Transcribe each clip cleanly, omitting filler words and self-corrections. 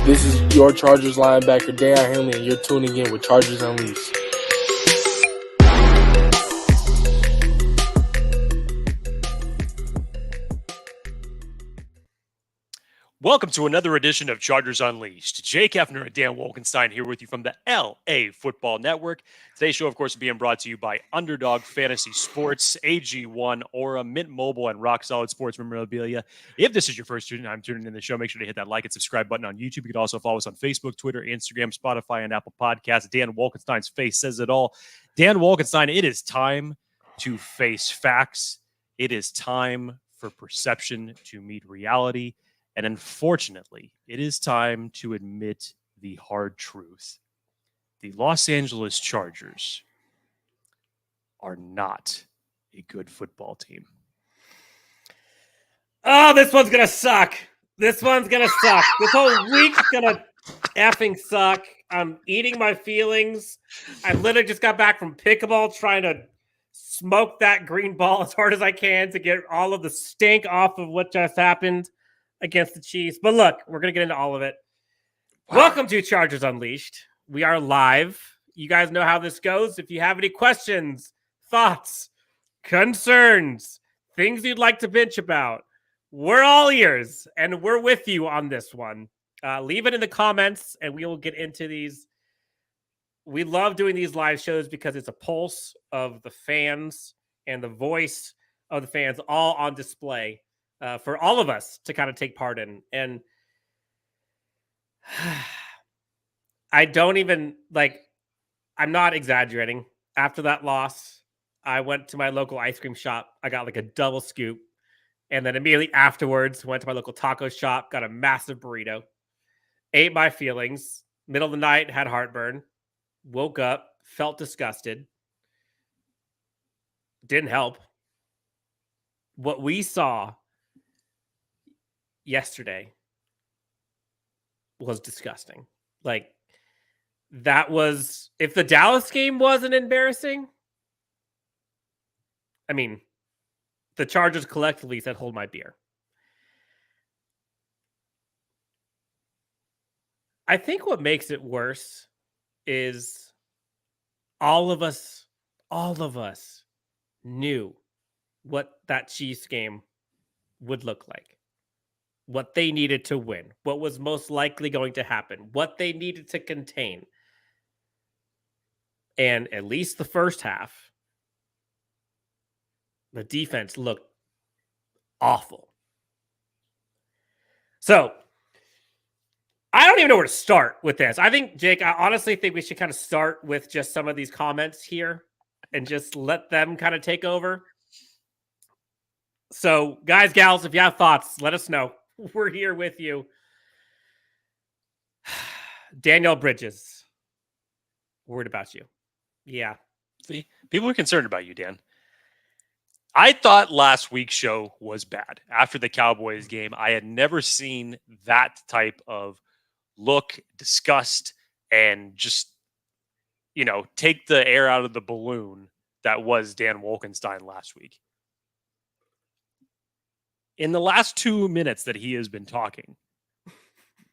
This is your Chargers linebacker, Daiyan, Henley, and you're tuning in with Chargers Unleashed. Welcome to another edition of Chargers Unleashed. Jake Hefner and Dan Wolkenstein here with you from the LAFB Network. Today's show, of course, is being brought to you by Underdog Fantasy Sports, AG1, Aura, Mint Mobile, and Rock Solid Sports Memorabilia. If this is your first time tuning in the show, make sure to hit that like and subscribe button on YouTube. You can also follow us on Facebook, Twitter, Instagram, Spotify, and Apple Podcasts. Dan Wolkenstein's face says it all. Dan Wolkenstein, it is time to face facts. It is time for perception to meet reality. And unfortunately, it is time to admit the hard truth. The Los Angeles Chargers are not a good football team. Oh, this one's going to suck. This whole week's going to effing suck. I'm eating my feelings. I literally just got back from pickleball trying to smoke that green ball as hard as I can to get all of the stink off of what just happened against the Chiefs. But look, we're going to get into all of it. Wow. Welcome to Chargers Unleashed. We are live. You guys know how this goes. If you have any questions, thoughts, concerns, things you'd like to bitch about, we're all ears, and we're with you on this one. Leave it in the comments, and we will get into these. We love doing these live shows because it's a pulse of the fans and the voice of the fans all on display. For all of us to kind of take part in. And I don't even, I'm not exaggerating. After that loss, I went to my local ice cream shop. I got a double scoop. And then immediately afterwards, went to my local taco shop, got a massive burrito, ate my feelings. Middle of the night, had heartburn. Woke up, felt disgusted. Didn't help. What we saw yesterday was disgusting. That was, if the Dallas game wasn't embarrassing, I mean, the Chargers collectively said, hold my beer. I think what makes it worse is all of us knew what that Chiefs game would look like. What they needed to win, what was most likely going to happen, what they needed to contain. And at least the first half, the defense looked awful. So, I don't even know where to start with this. I think, Jake, I honestly think we should kind of start with just some of these comments here and just let them kind of take over. So, guys, gals, if you have thoughts, let us know. We're here with you. Daniel Bridges. Worried about you. Yeah. See, people are concerned about you, Dan. I thought last week's show was bad. After the Cowboys game, I had never seen that type of look, disgust, and just, take the air out of the balloon that was Dan Wolkenstein last week. In the last 2 minutes that he has been talking,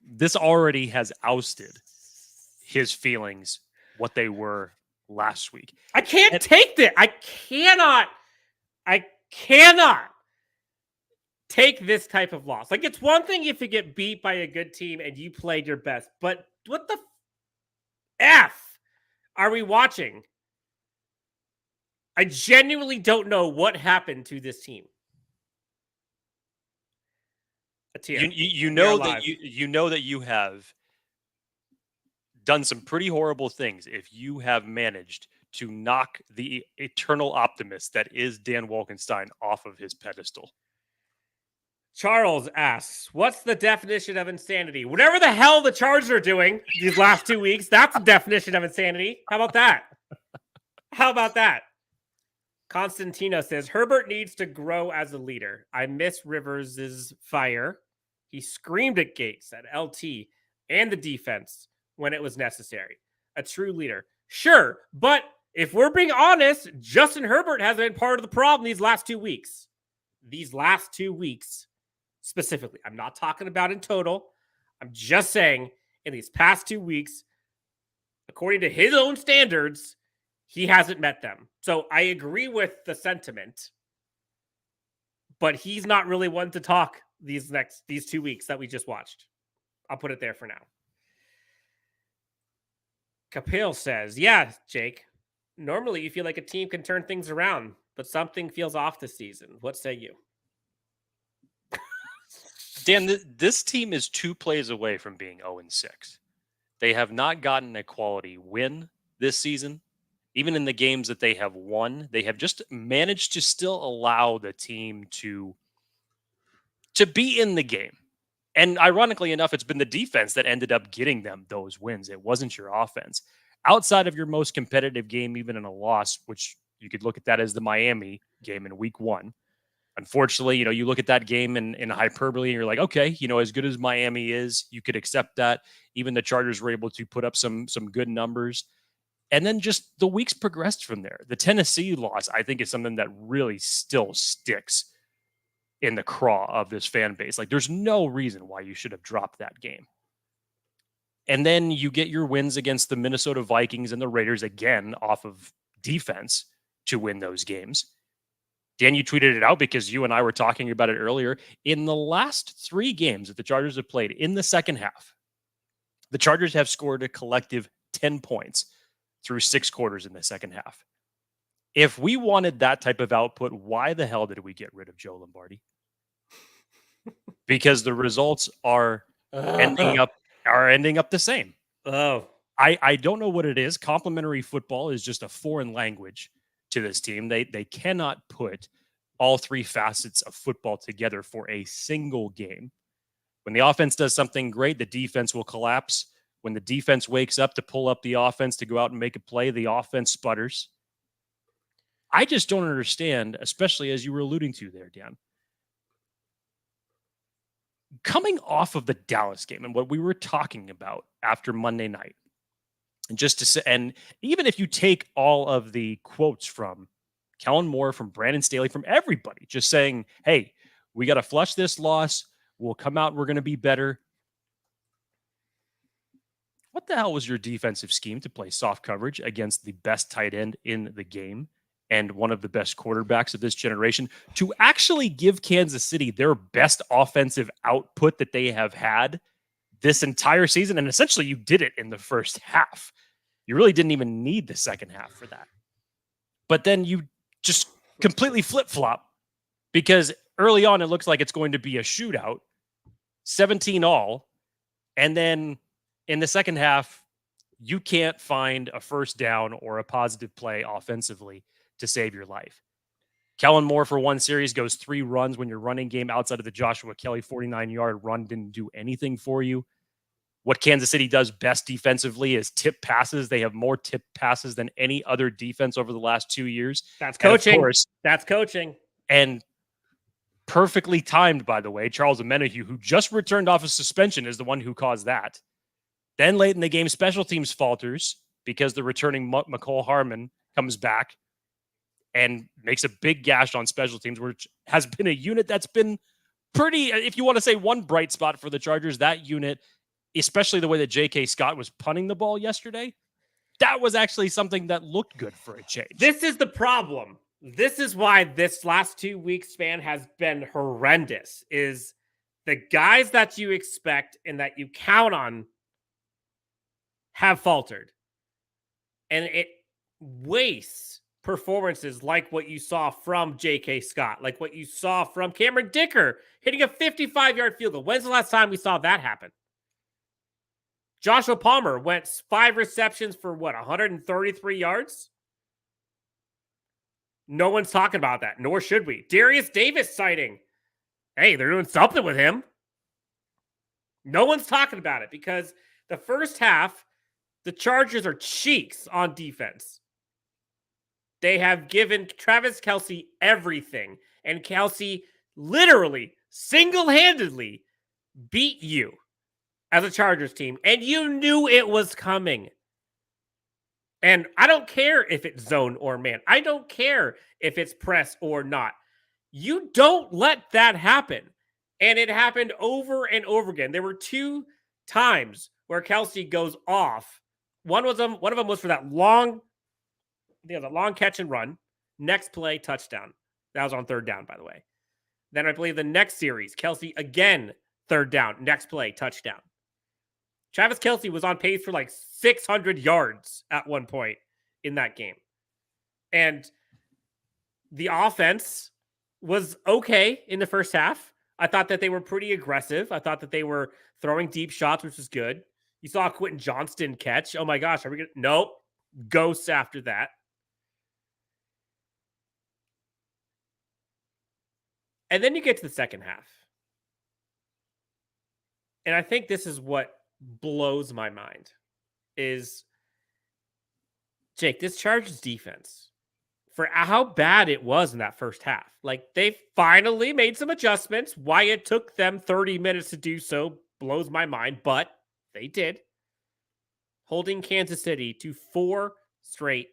this already has ousted his feelings, what they were last week. I can't take that. I cannot take this type of loss. It's one thing if you get beat by a good team and you played your best, but what the F are we watching? I genuinely don't know what happened to this team. You know that you have done some pretty horrible things if you have managed to knock the eternal optimist that is Dan Wolkenstein off of his pedestal. Charles asks, what's the definition of insanity? Whatever the hell the Chargers are doing these last 2 weeks, that's the definition of insanity. How about that? Constantino says, Herbert needs to grow as a leader. I miss Rivers' fire. He screamed at Gates, at LT, and the defense when it was necessary. A true leader. Sure, but if we're being honest, Justin Herbert has been part of the problem these last 2 weeks. These last 2 weeks specifically. I'm not talking about in total. I'm just saying in these past 2 weeks, according to his own standards, he hasn't met them. So I agree with the sentiment, but he's not really one to talk these 2 weeks that we just watched. I'll put it there for now. Kapil says, yeah, Jake, normally you feel like a team can turn things around, but something feels off this season. What say you? Dan, this team is 2 plays away from being 0-6. They have not gotten a quality win this season. Even in the games that they have won, they have just managed to still allow the team to be in the game. And ironically enough, it's been the defense that ended up getting them those wins. It wasn't your offense. Outside of your most competitive game, even in a loss, which you could look at that as the Miami game in week 1. Unfortunately, you look at that game in hyperbole and you're like, okay, as good as Miami is, you could accept that. Even the Chargers were able to put up some good numbers. And then just the weeks progressed from there. The Tennessee loss, I think, is something that really still sticks in the craw of this fan base. Like, there's no reason why you should have dropped that game. And then you get your wins against the Minnesota Vikings and the Raiders again off of defense to win those games. Dan, you tweeted it out because you and I were talking about it earlier. In the last 3 games that the Chargers have played in the second half, the Chargers have scored a collective 10 points through 6 quarters in the second half. If we wanted that type of output, why the hell did we get rid of Joe Lombardi? Because the results are ending up the same. Oh, I don't know what it is. Complimentary football is just a foreign language to this team. They cannot put all 3 facets of football together for a single game. When the offense does something great, the defense will collapse. When the defense wakes up to pull up the offense to go out and make a play, the offense sputters. I just don't understand, especially as you were alluding to there, Dan. Coming off of the Dallas game and what we were talking about after Monday night, and just to say, and even if you take all of the quotes from Kellen Moore, from Brandon Staley, from everybody, just saying, hey, we got to flush this loss. We'll come out. We're going to be better. What the hell was your defensive scheme to play soft coverage against the best tight end in the game and one of the best quarterbacks of this generation to actually give Kansas City their best offensive output that they have had this entire season? And essentially you did it in the first half. You really didn't even need the second half for that. But then you just completely flip-flop because early on it looks like it's going to be a shootout, 17-all, and then in the second half, you can't find a first down or a positive play offensively to save your life. Kellen Moore for one series goes 3 runs when your running game outside of the Joshua Kelly 49-yard run didn't do anything for you. What Kansas City does best defensively is tip passes. They have more tip passes than any other defense over the last 2 years. that's coaching. And of course, That's coaching. and perfectly timed, by the way, Charles Omenihu, who just returned off of suspension, is the one who caused that. Then late in the game, special teams falters because the returning McCole Harmon comes back and makes a big gash on special teams, which has been a unit that's been pretty, if you want to say one bright spot for the Chargers, that unit, especially the way that J.K. Scott was punting the ball yesterday, that was actually something that looked good for a change. This is the problem. This is why this last 2 weeks span has been horrendous, is the guys that you expect and that you count on have faltered. And it wastes performances like what you saw from J.K. Scott, like what you saw from Cameron Dicker hitting a 55-yard field goal. When's the last time we saw that happen? Joshua Palmer went 5 receptions for 133 yards? No one's talking about that, nor should we. Darius Davis sighting. Hey, they're doing something with him. No one's talking about it because the first half, the Chargers are cheeks on defense. They have given Travis Kelce everything, and Kelce literally, single-handedly beat you as a Chargers team, and you knew it was coming. And I don't care if it's zone or man. I don't care if it's press or not. You don't let that happen. And it happened over and over again. There were 2 times where Kelsey goes off. One of them was for that long catch and run. Next play, touchdown. That was on third down, by the way. Then I believe the next series, Kelsey again, third down. Next play, touchdown. Travis Kelsey was on pace for like 600 yards at one point in that game. And the offense was okay in the first half. I thought that they were pretty aggressive. I thought that they were throwing deep shots, which was good. You saw a Quentin Johnston catch. Oh my gosh, are we going to? Nope. Ghosts after that. And then you get to the second half. And I think this is what blows my mind is, Jake, this Chargers defense, for how bad it was in that first half. Like, they finally made some adjustments. Why it took them 30 minutes to do so blows my mind, but they did. Holding Kansas City to 4 straight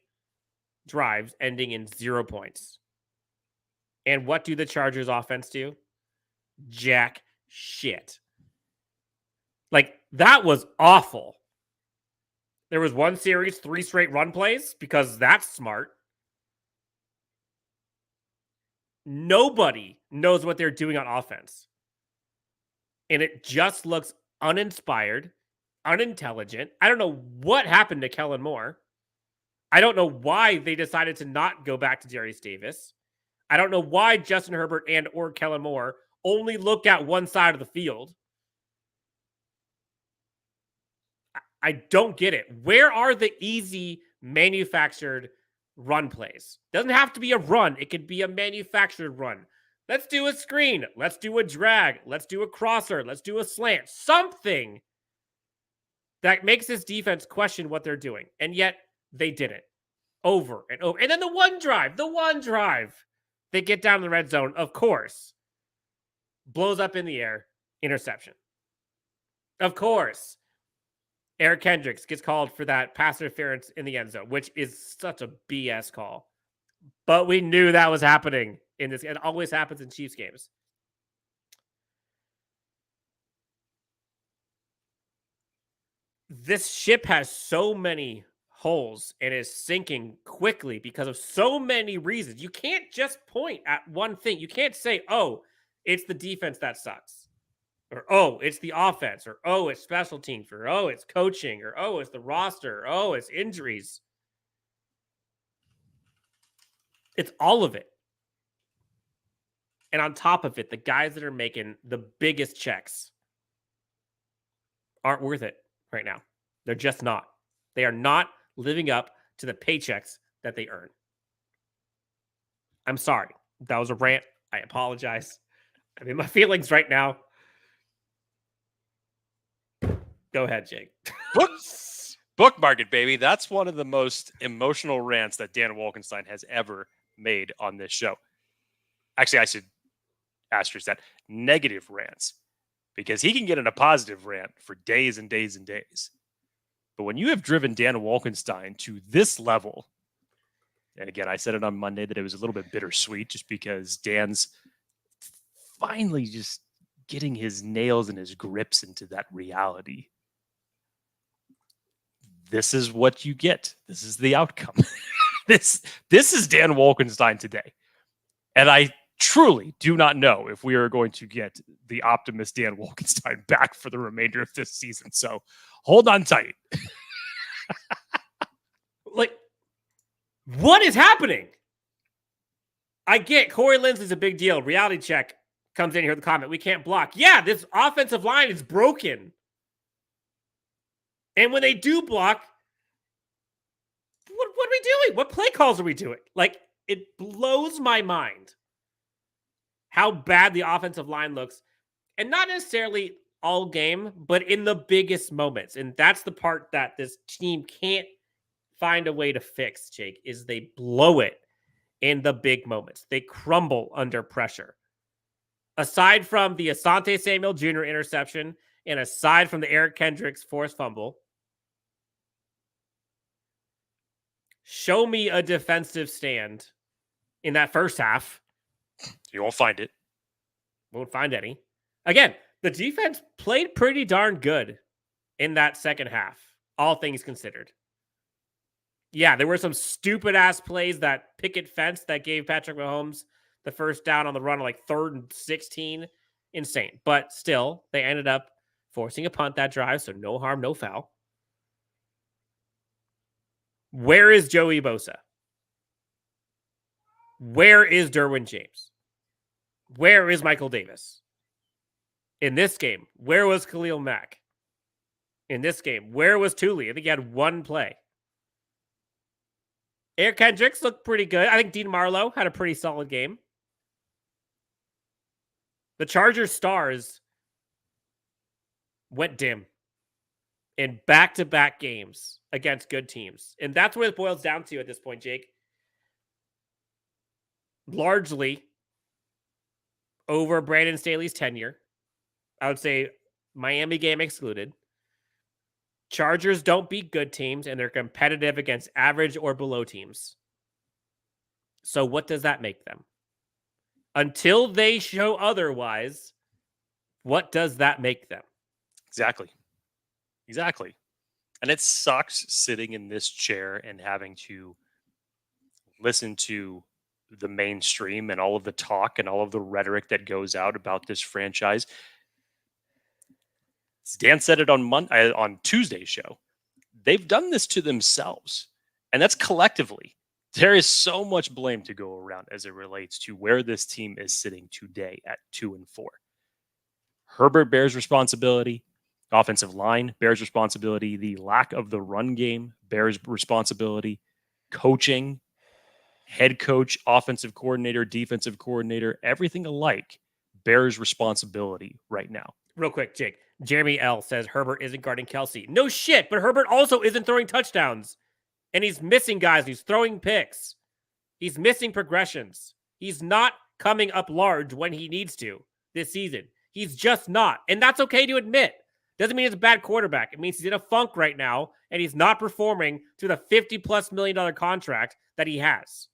drives ending in 0 points. And what do the Chargers offense do? Jack shit. Like, that was awful. There was one series, 3 straight run plays, because that's smart. Nobody knows what they're doing on offense. And it just looks uninspired, unintelligent. I don't know what happened to Kellen Moore. I don't know why they decided to not go back to Darius Davis. I don't know why Justin Herbert and or Kellen Moore only look at one side of the field. I don't get it. Where are the easy manufactured run plays? Doesn't have to be a run. It could be a manufactured run. Let's do a screen. Let's do a drag. Let's do a crosser. Let's do a slant. Something that makes this defense question what they're doing. And yet they didn't. Over and over. And then the one drive. They get down in the red zone, of course. Blows up in the air. Interception. Of course. Eric Kendricks gets called for that pass interference in the end zone, which is such a BS call. But we knew that was happening in this. It always happens in Chiefs games. This ship has so many holes and is sinking quickly because of so many reasons. You can't just point at one thing. You can't say, oh, it's the defense that sucks. Or, oh, it's the offense. Or, oh, it's special teams. Or, oh, it's coaching. Or, oh, it's the roster. Or, oh, it's injuries. It's all of it. And on top of it, the guys that are making the biggest checks aren't worth it right now. They're just not. They are not living up to the paychecks that they earn. I'm sorry. That was a rant. I apologize. I'm in my feelings right now. Go ahead, Jake. Bookmark it, baby. That's one of the most emotional rants that Dan Wolkenstein has ever made on this show. Actually, I should asterisk that. Negative rants. Because he can get in a positive rant for days and days and days. But when you have driven Dan Wolkenstein to this level, and again, I said it on Monday that it was a little bit bittersweet just because Dan's finally just getting his nails and his grips into that reality. This is what you get. This is the outcome. This is Dan Wolkenstein today. And I truly do not know if we are going to get the optimist Dan Wolkenstein back for the remainder of this season. So hold on tight. Like, what is happening? I get Corey Linsley's a big deal. Reality check comes in here with a comment. We can't block. Yeah, this offensive line is broken. And when they do block, what are we doing? What play calls are we doing? Like, it blows my mind how bad the offensive line looks. And not necessarily all game, but in the biggest moments. And that's the part that this team can't find a way to fix, Jake, is they blow it in the big moments. They crumble under pressure. Aside from the Asante Samuel Jr. interception, and aside from the Eric Kendricks forced fumble, show me a defensive stand in that first half. You won't find it. Won't find any. Again, the defense played pretty darn good in that second half, all things considered. Yeah, there were some stupid-ass plays, that picket fence that gave Patrick Mahomes the first down on the run, like 3rd and 16. Insane. But still, they ended up forcing a punt that drive, so no harm, no foul. Where is Joey Bosa? Where is Derwin James? Where is Michael Davis? In this game, where was Khalil Mack? In this game, where was Tuli? I think he had one play. Eric Kendricks looked pretty good. I think Dean Marlowe had a pretty solid game. The Chargers stars went dim in back-to-back games against good teams. And that's what it boils down to at this point, Jake. Largely over Brandon Staley's tenure. I would say Miami game excluded. Chargers don't beat good teams, and they're competitive against average or below teams. So what does that make them? Until they show otherwise, what does that make them? Exactly. And it sucks sitting in this chair and having to listen to the mainstream and all of the talk and all of the rhetoric that goes out about this franchise. Dan said it on Tuesday's show. They've done this to themselves, and that's collectively. There is so much blame to go around as it relates to where this team is sitting today at 2-4. Herbert bears responsibility. Offensive line bears responsibility. The lack of the run game bears responsibility. Coaching, head coach, offensive coordinator, defensive coordinator, everything alike bears responsibility right now. Real quick, Jake. Jeremy L. says Herbert isn't guarding Kelsey. No shit, but Herbert also isn't throwing touchdowns. And he's missing guys. He's throwing picks. He's missing progressions. He's not coming up large when he needs to this season. He's just not. And that's okay to admit. Doesn't mean he's a bad quarterback. It means he's in a funk right now, and he's not performing to the $50+ million contract that he has.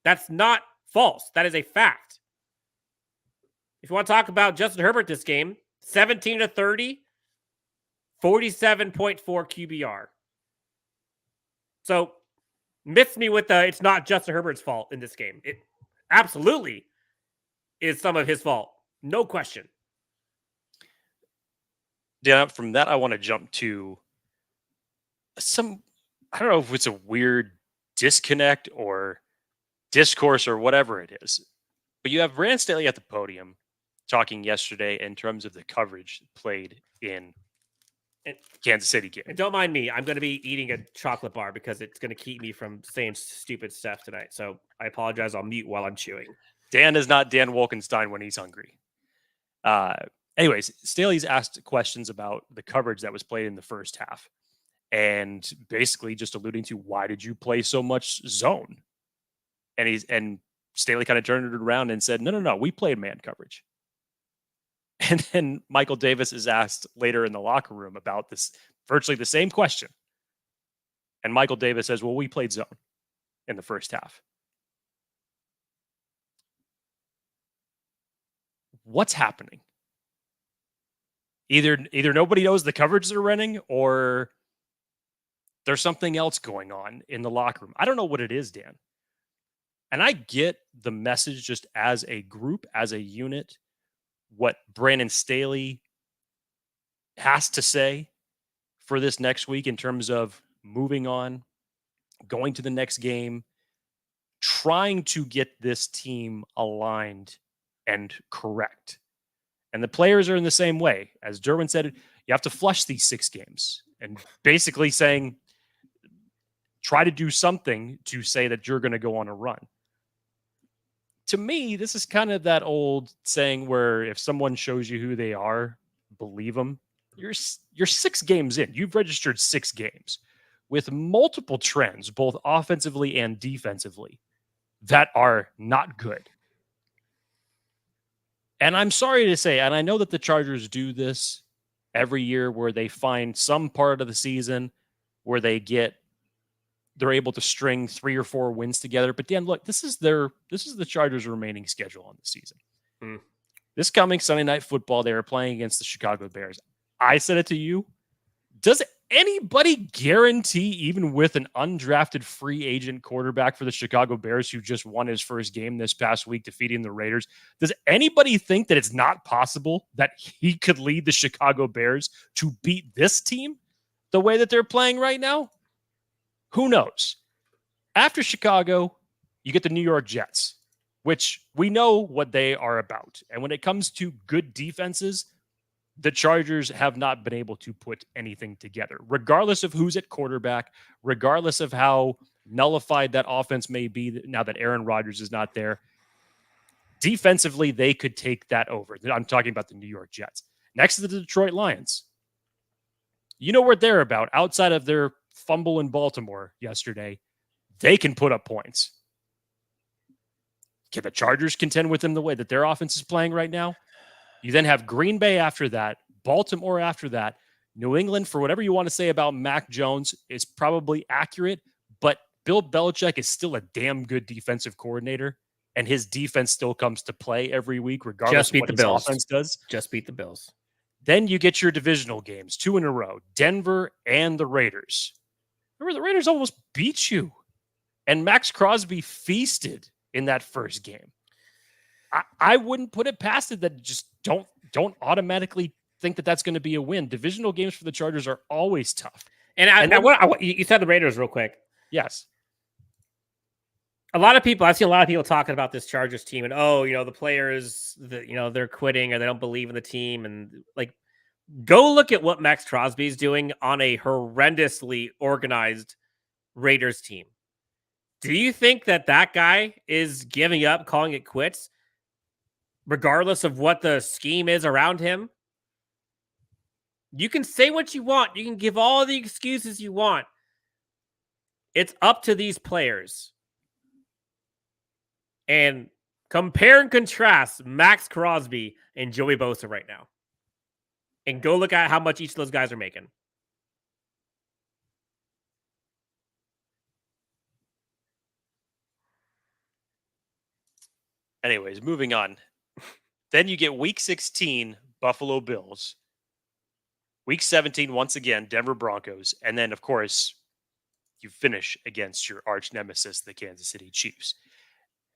That's not false. That is a fact. If you want to talk about Justin Herbert this game, 17-30, 47.4 QBR. So, miss me with the it's not Justin Herbert's fault in this game. It absolutely is some of his fault. No question. Yeah, from that, I want to jump to I don't know if it's a weird disconnect or discourse or whatever it is, but you have Brandon Staley at the podium talking yesterday in terms of the coverage played in Kansas City game. And don't mind me. I'm going to be eating a chocolate bar because it's going to keep me from saying stupid stuff tonight. So I apologize. I'll mute while I'm chewing. Dan is not Dan Wolkenstein when he's hungry. Anyways, Staley's asked questions about the coverage that was played in the first half and basically just alluding to why did you play so much zone? And Staley kind of turned it around and said, no, we played man coverage. And then Michael Davis is asked later in the locker room about this, virtually the same question. And Michael Davis says, well, we played zone in the first half. What's happening? Either nobody knows the coverage they're running or there's something else going on in the locker room. I don't know what it is, Dan. And I get the message just as a group, as a unit, what Brandon Staley has to say for this next week in terms of moving on, going to the next game, trying to get this team aligned and correct. And the players are in the same way. As Derwin said, you have to flush these 6 games and basically saying, try to do something to say that you're going to go on a run. To me, this is kind of that old saying where if someone shows you who they are, believe them. You're 6 games in. You've registered 6 games with multiple trends, both offensively and defensively, that are not good. And I'm sorry to say, and I know that the Chargers do this every year where they find some part of the season where they're able to string 3 or 4 wins together. But Dan, look, this is the Chargers' remaining schedule on the season. This coming Sunday Night Football, they are playing against the Chicago Bears. I said it to you. Does anybody guarantee, even with an undrafted free agent quarterback for the Chicago Bears who just won his first game this past week defeating the Raiders, does anybody think that it's not possible that he could lead the Chicago Bears to beat this team the way that they're playing right now? Who knows? After Chicago, you get the New York Jets, which we know what they are about. And when it comes to good defenses, the Chargers have not been able to put anything together, regardless of who's at quarterback, regardless of how nullified that offense may be now that Aaron Rodgers is not there. Defensively, they could take that over. I'm talking about the New York Jets. Next to the Detroit Lions. You know what they're about. Outside of their fumble in Baltimore yesterday, they can put up points. Can the Chargers contend with them the way that their offense is playing right now? You then have Green Bay after that, Baltimore after that. New England, for whatever you want to say about Mac Jones, is probably accurate, but Bill Belichick is still a damn good defensive coordinator, and his defense still comes to play every week, regardless of what his offense does. Just beat the Bills. Then you get your divisional games, 2 in a row, Denver and the Raiders. Remember, the Raiders almost beat you, and Max Crosby feasted in that first game. I wouldn't put it past it that just don't automatically think that that's going to be a win. Divisional games for the Chargers are always tough. And you said the Raiders real quick. Yes. I've seen a lot of people talking about this Chargers team and, the players, they're quitting or they don't believe in the team. And go look at what Max Crosby is doing on a horrendously organized Raiders team. Do you think that guy is giving up, calling it quits, regardless of what the scheme is around him? You can say what you want. You can give all the excuses you want. It's up to these players. And compare and contrast Max Crosby and Joey Bosa right now. And go look at how much each of those guys are making. Anyways, moving on. Then you get week 16, Buffalo Bills. Week 17, once again, Denver Broncos. And then, of course, you finish against your arch nemesis, the Kansas City Chiefs.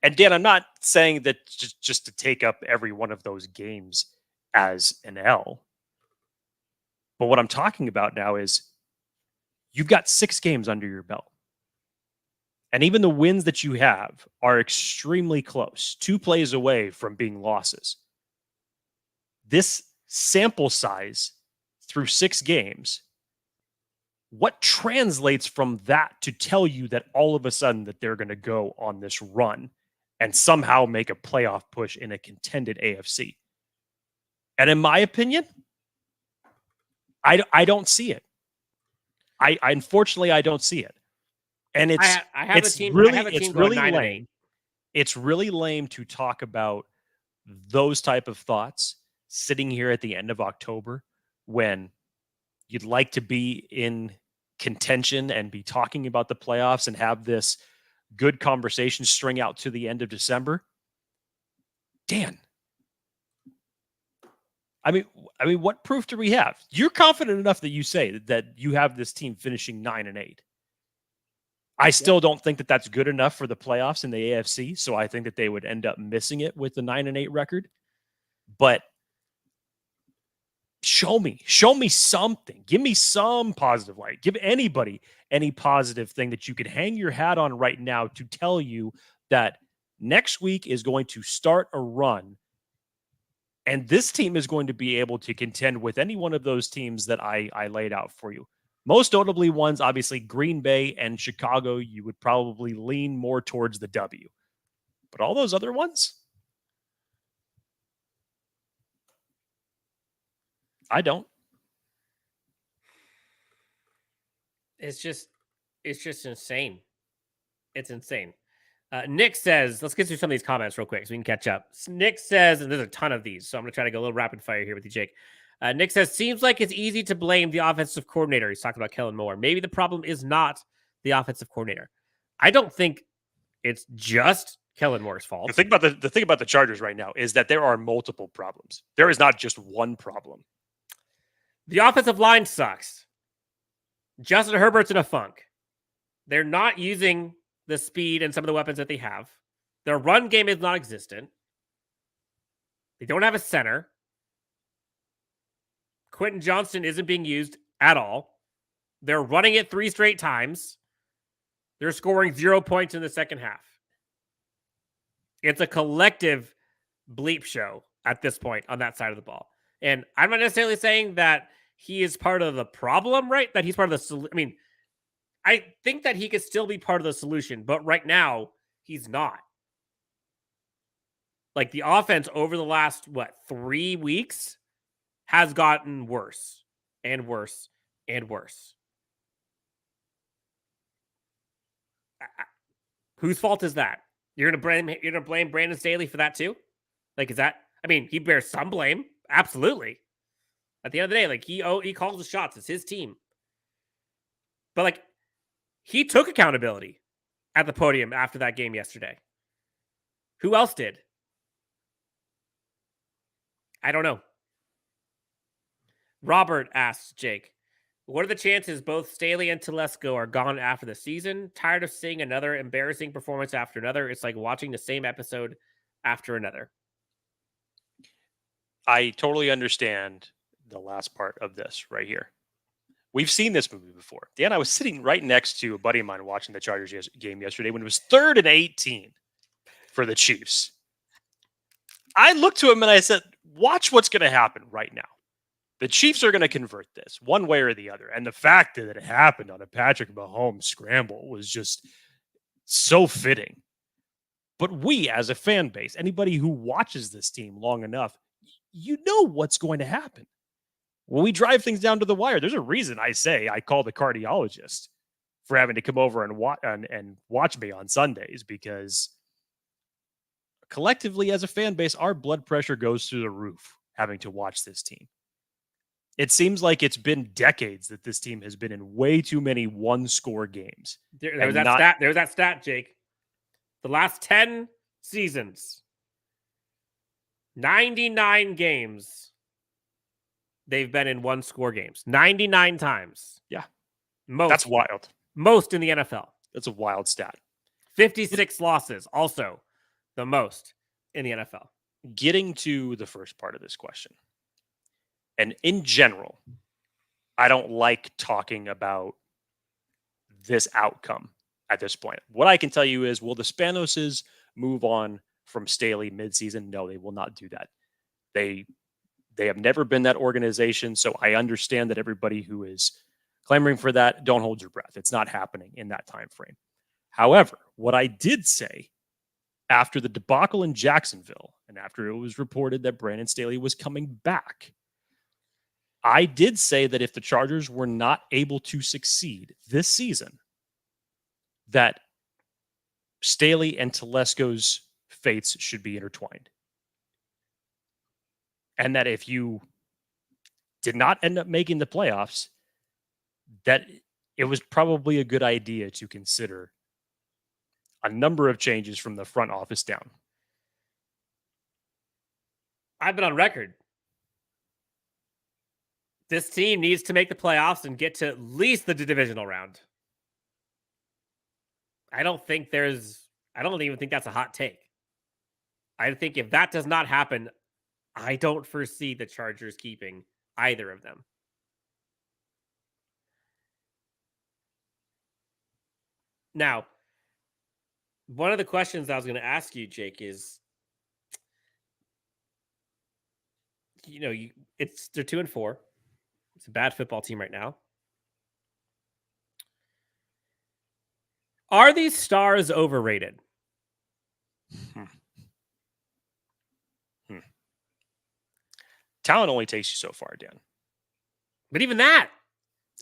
And Dan, I'm not saying that just to take up every one of those games as an L. But what I'm talking about now is you've got 6 games under your belt. And even the wins that you have are extremely close, 2 plays away from being losses. This sample size through 6 games, what translates from that to tell you that all of a sudden that they're going to go on this run and somehow make a playoff push in a contended AFC? And in my opinion, I don't see it. Unfortunately, I don't see it. And it's really lame. It's really lame to talk about those type of thoughts sitting here at the end of October when you'd like to be in contention and be talking about the playoffs and have this good conversation string out to the end of December. Dan, I mean, what proof do we have? You're confident enough that you say that you have this team finishing 9-8. I still don't think that that's good enough for the playoffs in the AFC. So I think that they would end up missing it with the 9-8 record. But show me something. Give me some positive light. Give anybody any positive thing that you could hang your hat on right now to tell you that next week is going to start a run. And this team is going to be able to contend with any one of those teams that I laid out for you. Most notably ones, obviously, Green Bay and Chicago, you would probably lean more towards the W. But all those other ones, I don't. It's just insane. It's insane. Nick says, let's get through some of these comments real quick so we can catch up. Nick says, and there's a ton of these, so I'm going to try to go a little rapid fire here with you, Jake. Nick says, seems like it's easy to blame the offensive coordinator. He's talking about Kellen Moore. Maybe the problem is not the offensive coordinator. I don't think it's just Kellen Moore's fault. The thing about the Chargers right now is that there are multiple problems. There is not just one problem. The offensive line sucks. Justin Herbert's in a funk. They're not using the speed and some of the weapons that they have. Their run game is non-existent. They don't have a center. Quentin Johnston isn't being used at all. They're running it 3 straight times. They're scoring 0 points in the second half. It's a collective bleep show at this point on that side of the ball. And I'm not necessarily saying that he is part of the problem, right? That he's part of the solution. I mean, I think that he could still be part of the solution, but right now, he's not. Like, the offense over the last, 3 weeks has gotten worse and worse and worse. Whose fault is that? You're gonna blame Brandon Staley for that too? Like, is that? I mean, he bears some blame, absolutely. At the end of the day, like he calls the shots. It's his team, but like he took accountability at the podium after that game yesterday. Who else did? I don't know. Robert asks Jake, what are the chances both Staley and Telesco are gone after the season? Tired of seeing another embarrassing performance after another. It's like watching the same episode after another. I totally understand the last part of this right here. We've seen this movie before. Dan, I was sitting right next to a buddy of mine watching the Chargers game yesterday when it was 3rd and 18 for the Chiefs. I looked to him and I said, watch what's going to happen right now. The Chiefs are going to convert this one way or the other. And the fact that it happened on a Patrick Mahomes scramble was just so fitting. But we, as a fan base, anybody who watches this team long enough, you know what's going to happen. When we drive things down to the wire, there's a reason I say I call the cardiologist for having to come over and watch me on Sundays, because collectively as a fan base, our blood pressure goes through the roof having to watch this team. It seems like it's been decades that this team has been in way too many one-score games. There's that stat, Jake. The last 10 seasons, 99 games, they've been in one-score games. 99 times. Yeah. That's wild. Most in the NFL. That's a wild stat. 56 losses, also the most in the NFL. Getting to the first part of this question. And in general, I don't like talking about this outcome at this point. What I can tell you is, will the Spanoses move on from Staley midseason? No, they will not do that. They have never been that organization, so I understand that everybody who is clamoring for that, don't hold your breath. It's not happening in that time frame. However, what I did say after the debacle in Jacksonville, and after it was reported that Brandon Staley was coming back, I did say that if the Chargers were not able to succeed this season, that Staley and Telesco's fates should be intertwined. And that if you did not end up making the playoffs, that it was probably a good idea to consider a number of changes from the front office down. I've been on record. This team needs to make the playoffs and get to at least the divisional round. I don't even think that's a hot take. I think if that does not happen, I don't foresee the Chargers keeping either of them. Now, one of the questions I was going to ask you, Jake, is, they're 2-4. It's a bad football team right now. Are these stars overrated? Talent only takes you so far, Dan. But even that.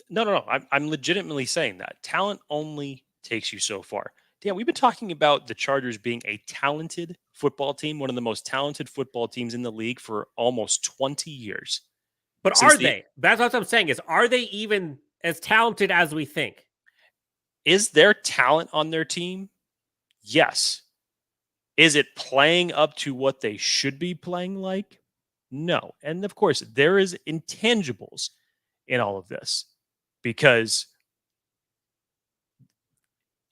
No. I'm legitimately saying that. Talent only takes you so far. Dan, we've been talking about the Chargers being a talented football team, one of the most talented football teams in the league for almost 20 years. But are they? That's what I'm saying is, are they even as talented as we think? Is there talent on their team? Yes. Is it playing up to what they should be playing like? No. And of course, there is intangibles in all of this, because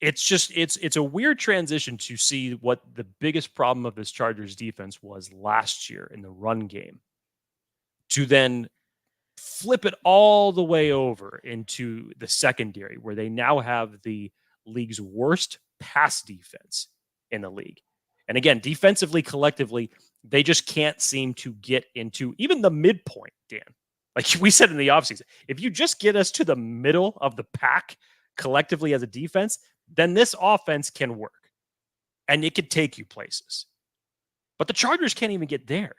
it's a weird transition to see what the biggest problem of this Chargers defense was last year in the run game, to then flip it all the way over into the secondary, where they now have the league's worst pass defense in the league. And again, defensively, collectively, they just can't seem to get into even the midpoint, Dan. Like we said in the offseason, if you just get us to the middle of the pack collectively as a defense, then this offense can work and it could take you places. But the Chargers can't even get there.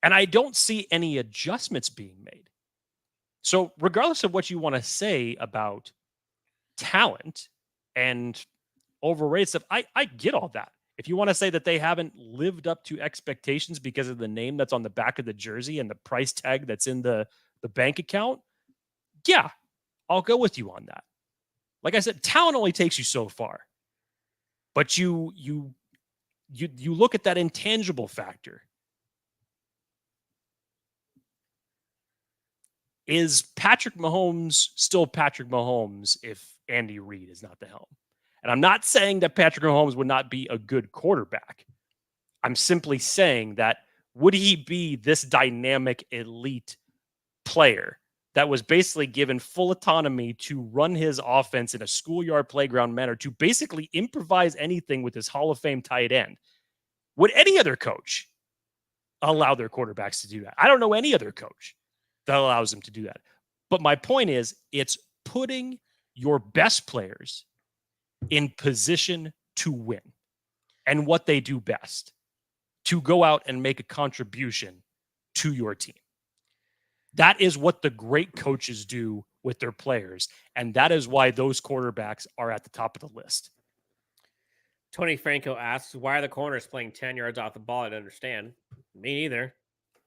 And I don't see any adjustments being made. So regardless of what you want to say about talent and overrated stuff, I get all that. If you want to say that they haven't lived up to expectations because of the name that's on the back of the jersey and the price tag that's in the bank account, yeah, I'll go with you on that. Like I said, talent only takes you so far. But you look at that intangible factor. Is Patrick Mahomes still Patrick Mahomes if Andy Reid is not the helm? And I'm not saying that Patrick Mahomes would not be a good quarterback. I'm simply saying that would he be this dynamic elite player that was basically given full autonomy to run his offense in a schoolyard playground manner, to basically improvise anything with his Hall of Fame tight end? Would any other coach allow their quarterbacks to do that? I don't know any other coach that allows them to do that. But my point is, it's putting your best players in position to win and what they do best, to go out and make a contribution to your team. That is what the great coaches do with their players. And that is why those quarterbacks are at the top of the list. Tony Franco asks, why are the corners playing 10 yards off the ball? I don't understand. Me neither.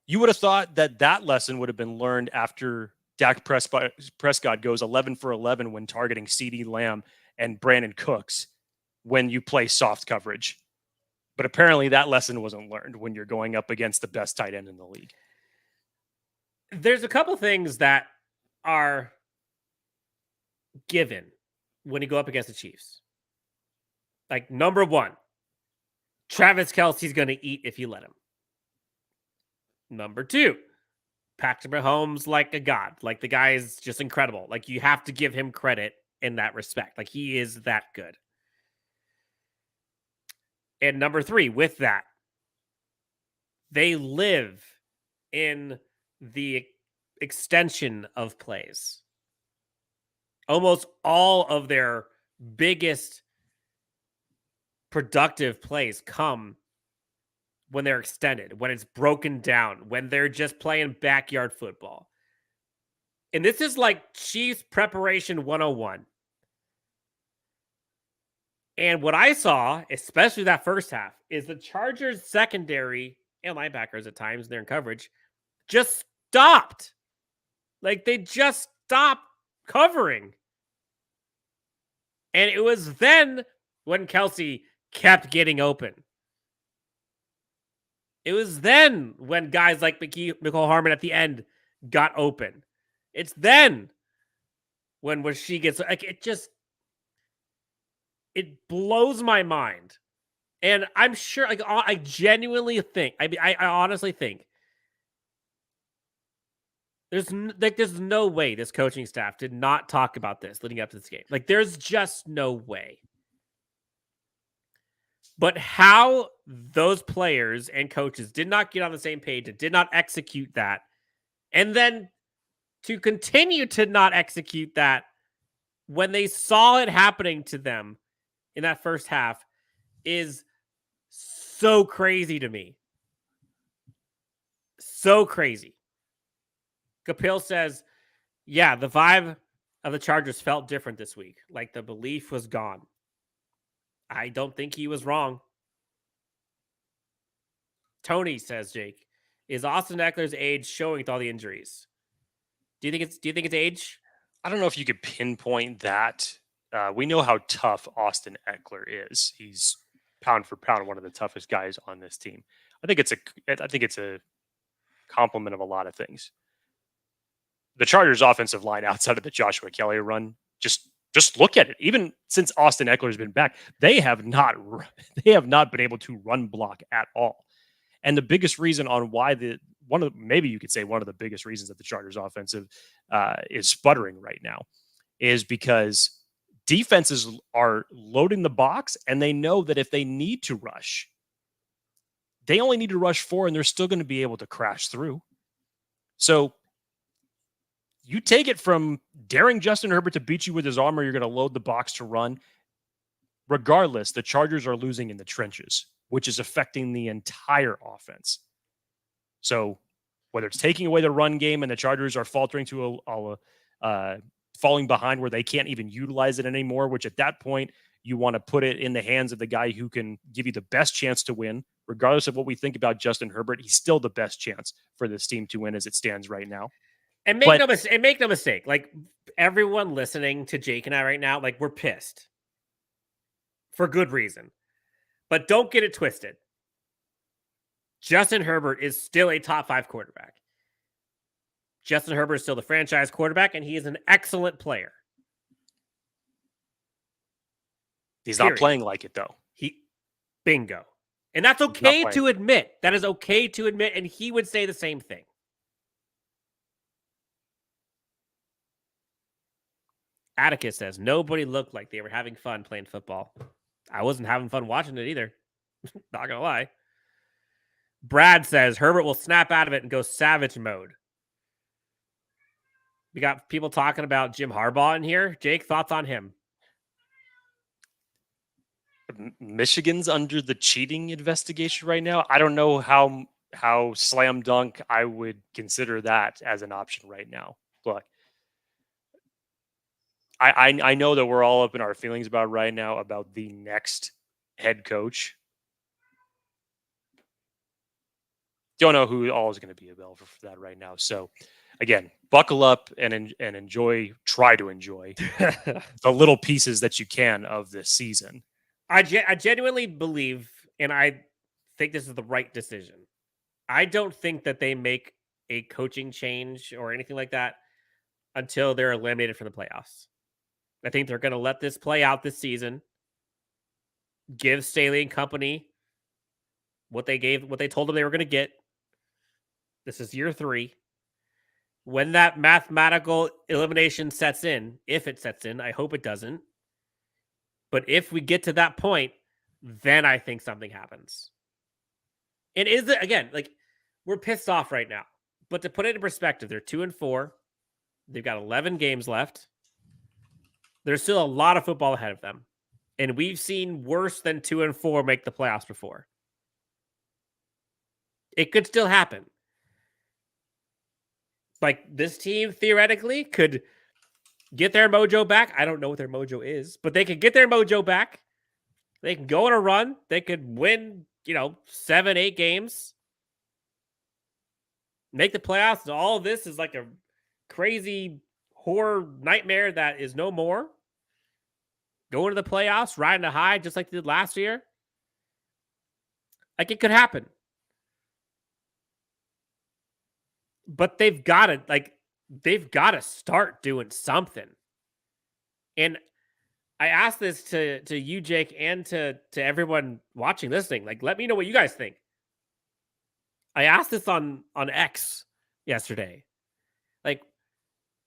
You would have thought that lesson would have been learned after Dak Prescott goes 11 for 11 when targeting CeeDee Lamb and Brandon Cooks when you play soft coverage. But apparently that lesson wasn't learned when you're going up against the best tight end in the league. There's a couple things that are given when you go up against the Chiefs. Like, number one, Travis Kelce's going to eat if you let him. Number two, Patrick Mahomes like a god. Like, the guy is just incredible. Like, you have to give him credit in that respect. Like, he is that good. And number three, with that, they live in the extension of plays. Almost all of their biggest productive plays come when they're extended, when it's broken down, when they're just playing backyard football. And this is like Chiefs preparation 101. And what I saw, especially that first half, is the Chargers secondary and linebackers at times, they're in coverage, just stopped. Like, they just stopped covering. And it was then when Kelce kept getting open. It was then when guys like Mecole Hardman at the end got open. It's then when she gets, like, it blows my mind. And I'm sure, like, I genuinely think, I honestly think there's no way this coaching staff did not talk about this leading up to this game. Like, there's just no way. But how those players and coaches did not get on the same page and did not execute that, and then to continue to not execute that when they saw it happening to them in that first half, is so crazy to me. So crazy. Kapil says, yeah, the vibe of the Chargers felt different this week. Like, the belief was gone. I don't think he was wrong. Tony says, Jake, is Austin Ekeler's age showing with all the injuries? Do you think it's age? I don't know if you could pinpoint that. We know how tough Austin Ekeler is. He's pound for pound one of the toughest guys on this team. I think it's a compliment of a lot of things. The Chargers' offensive line outside of the Joshua Kelly run just Just look at it. Even since Austin Ekeler has been back, they have not been able to run block at all. And the biggest reason on why maybe you could say one of the biggest reasons that the Chargers offensive is sputtering right now is because defenses are loading the box, and they know that if they need to rush, they only need to rush 4, and they're still going to be able to crash through. So you take it from daring Justin Herbert to beat you with his arm, or you're going to load the box to run. Regardless, the Chargers are losing in the trenches, which is affecting the entire offense. So whether it's taking away the run game and the Chargers are faltering to falling behind where they can't even utilize it anymore, which at that point you want to put it in the hands of the guy who can give you the best chance to win. Regardless of what we think about Justin Herbert, he's still the best chance for this team to win as it stands right now. And make no mistake, like everyone listening to Jake and I right now, like we're pissed for good reason. But don't get it twisted. Justin Herbert is still a top 5 quarterback. Justin Herbert is still the franchise quarterback, and he is an excellent player. He's not playing like it, though. Bingo. And that's okay to admit. That is okay to admit, and he would say the same thing. Atticus says, nobody looked like they were having fun playing football. I wasn't having fun watching it either. Not going to lie. Brad says, Herbert will snap out of it and go savage mode. We got people talking about Jim Harbaugh in here. Jake, thoughts on him? Michigan's under the cheating investigation right now. I don't know how slam dunk I would consider that as an option right now. Look, I know that we're all up in our feelings about right now about the next head coach. Don't know who all is going to be available for that right now. So again, buckle up and try to enjoy the little pieces that you can of this season. I genuinely believe, and I think this is the right decision. I don't think that they make a coaching change or anything like that until they're eliminated from the playoffs. I think they're going to let this play out this season, give Staley and company what they told them they were going to get. This is year 3. When that mathematical elimination sets in, if it sets in, I hope it doesn't. But if we get to that point, then I think something happens. And is it, again, like, we're pissed off right now. But to put it in perspective, they're 2-4. They've got 11 games left. There's still a lot of football ahead of them. And we've seen worse than 2-4 make the playoffs before. It could still happen. Like, this team theoretically could get their mojo back. I don't know what their mojo is, but they could get their mojo back. They can go on a run. They could win, 7-8 games. Make the playoffs. And all of this is like a crazy horror nightmare that is no more. Go into the playoffs, riding a high just like they did last year. Like, it could happen. But they've got to start doing something. And I asked this to you, Jake, and to everyone watching, listening. Like, let me know what you guys think. I asked this on X yesterday. Like,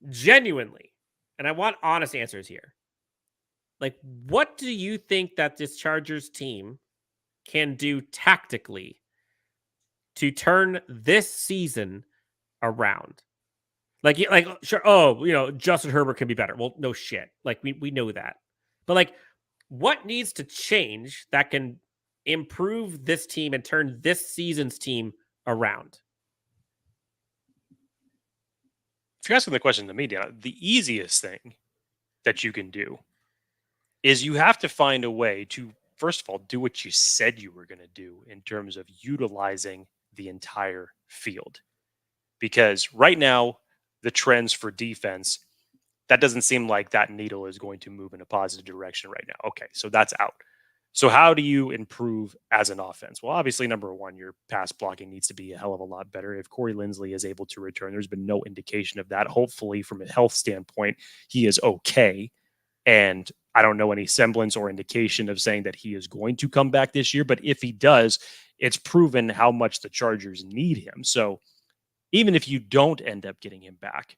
genuinely, and I want honest answers here. Like, what do you think that this Chargers team can do tactically to turn this season around? Like sure. Oh, Justin Herbert can be better. Well, no shit. Like, we know that. But like, what needs to change that can improve this team and turn this season's team around? If you're asking the question to me, Daiyan, the easiest thing that you can do is you have to find a way to, first of all, do what you said you were going to do in terms of utilizing the entire field. Because right now, the trends for defense, that doesn't seem like that needle is going to move in a positive direction right now. Okay, so that's out. So how do you improve as an offense? Well, obviously, number one, your pass blocking needs to be a hell of a lot better. If Corey Linsley is able to return, there's been no indication of that. Hopefully, from a health standpoint, he is okay. And I don't know any semblance or indication of saying that he is going to come back this year. But if he does, it's proven how much the Chargers need him. So even if you don't end up getting him back,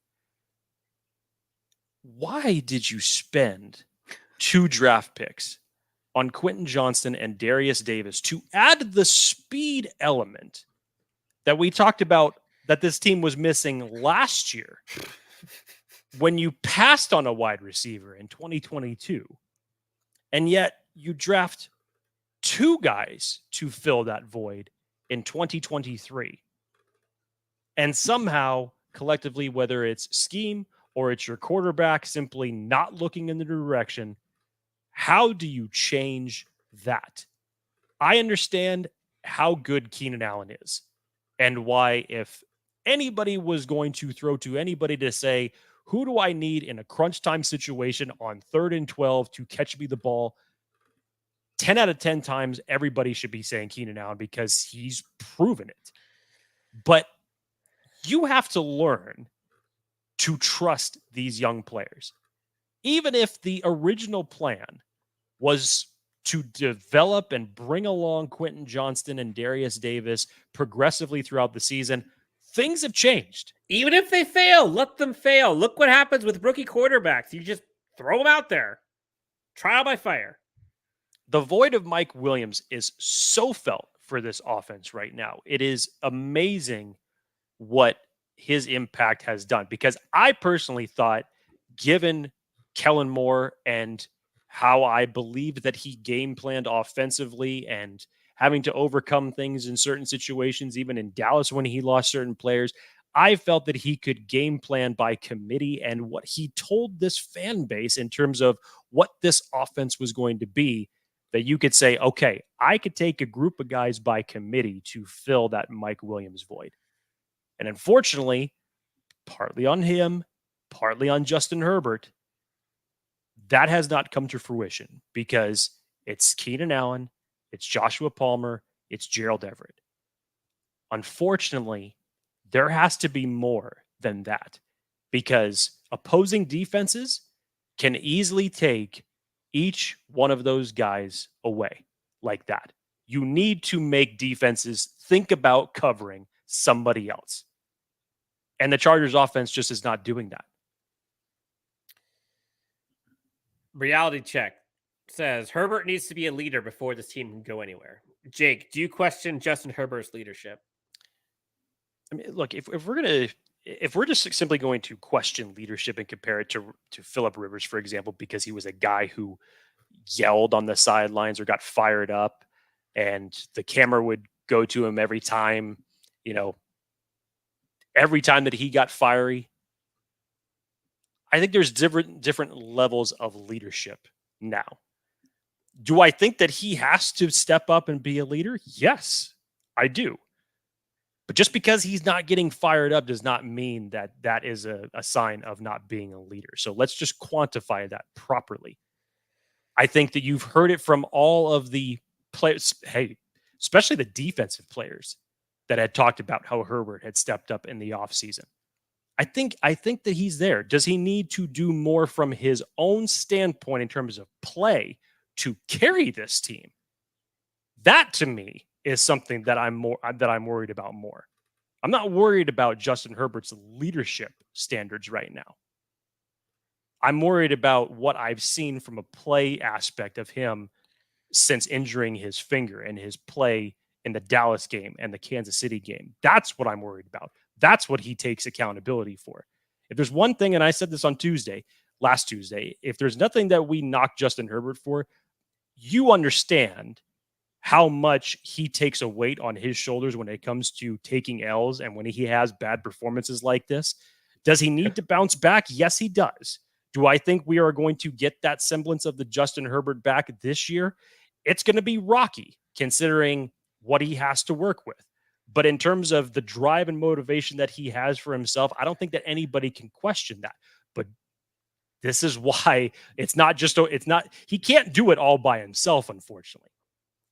why did you spend 2 draft picks on Quentin Johnston and Darius Davis to add the speed element that we talked about that this team was missing last year when you passed on a wide receiver in 2022, and yet you draft 2 guys to fill that void in 2023? And somehow, collectively, whether it's scheme or it's your quarterback simply not looking in the direction, how do you change that? I understand how good Keenan Allen is and why, if anybody was going to throw to anybody to say, who do I need in a crunch time situation on 3rd and 12 to catch me the ball, 10 out of 10 times, everybody should be saying Keenan Allen because he's proven it. But you have to learn to trust these young players. Even if the original plan was to develop and bring along Quentin Johnston and Darius Davis progressively throughout the season, things have changed. Even if they fail, let them fail. Look what happens with rookie quarterbacks. You just throw them out there. Trial by fire. The void of Mike Williams is so felt for this offense right now. It is amazing what his impact has done, because I personally thought, given Kellen Moore and how I believed that he game planned offensively and having to overcome things in certain situations, even in Dallas when he lost certain players, I felt that he could game plan by committee, and what he told this fan base in terms of what this offense was going to be, that you could say, okay, I could take a group of guys by committee to fill that Mike Williams void. And unfortunately, partly on him, partly on Justin Herbert, that has not come to fruition, because it's Keenan Allen, it's Joshua Palmer, it's Gerald Everett. Unfortunately, there has to be more than that, because opposing defenses can easily take each one of those guys away like that. You need to make defenses think about covering somebody else. And the Chargers offense just is not doing that. Reality check says Herbert needs to be a leader before this team can go anywhere. Jake, do you question Justin Herbert's leadership? I mean, look, if we're just simply going to question leadership and compare it to Phillip Rivers, for example, because he was a guy who yelled on the sidelines or got fired up, and the camera would go to him every time, every time that he got fiery. I think there's different levels of leadership now. Do I think that he has to step up and be a leader? Yes, I do. But just because he's not getting fired up does not mean that that is a sign of not being a leader. So let's just quantify that properly. I think that you've heard it from all of the players, especially the defensive players that had talked about how Herbert had stepped up in the offseason. I think that he's there. Does he need to do more from his own standpoint in terms of play to carry this team? That, to me, is something that I'm worried about more. I'm not worried about Justin Herbert's leadership standards right now. I'm worried about what I've seen from a play aspect of him since injuring his finger and his play in the Dallas game and the Kansas City game. That's what I'm worried about. That's what he takes accountability for. If there's one thing, and I said this on last Tuesday, if there's nothing that we knock Justin Herbert for, you understand how much he takes a weight on his shoulders when it comes to taking L's and when he has bad performances like this. Does he need to bounce back? Yes, he does. Do I think we are going to get that semblance of the Justin Herbert back this year? It's going to be rocky considering what he has to work with. But in terms of the drive and motivation that he has for himself, I don't think that anybody can question that. But this is why he can't do it all by himself, unfortunately.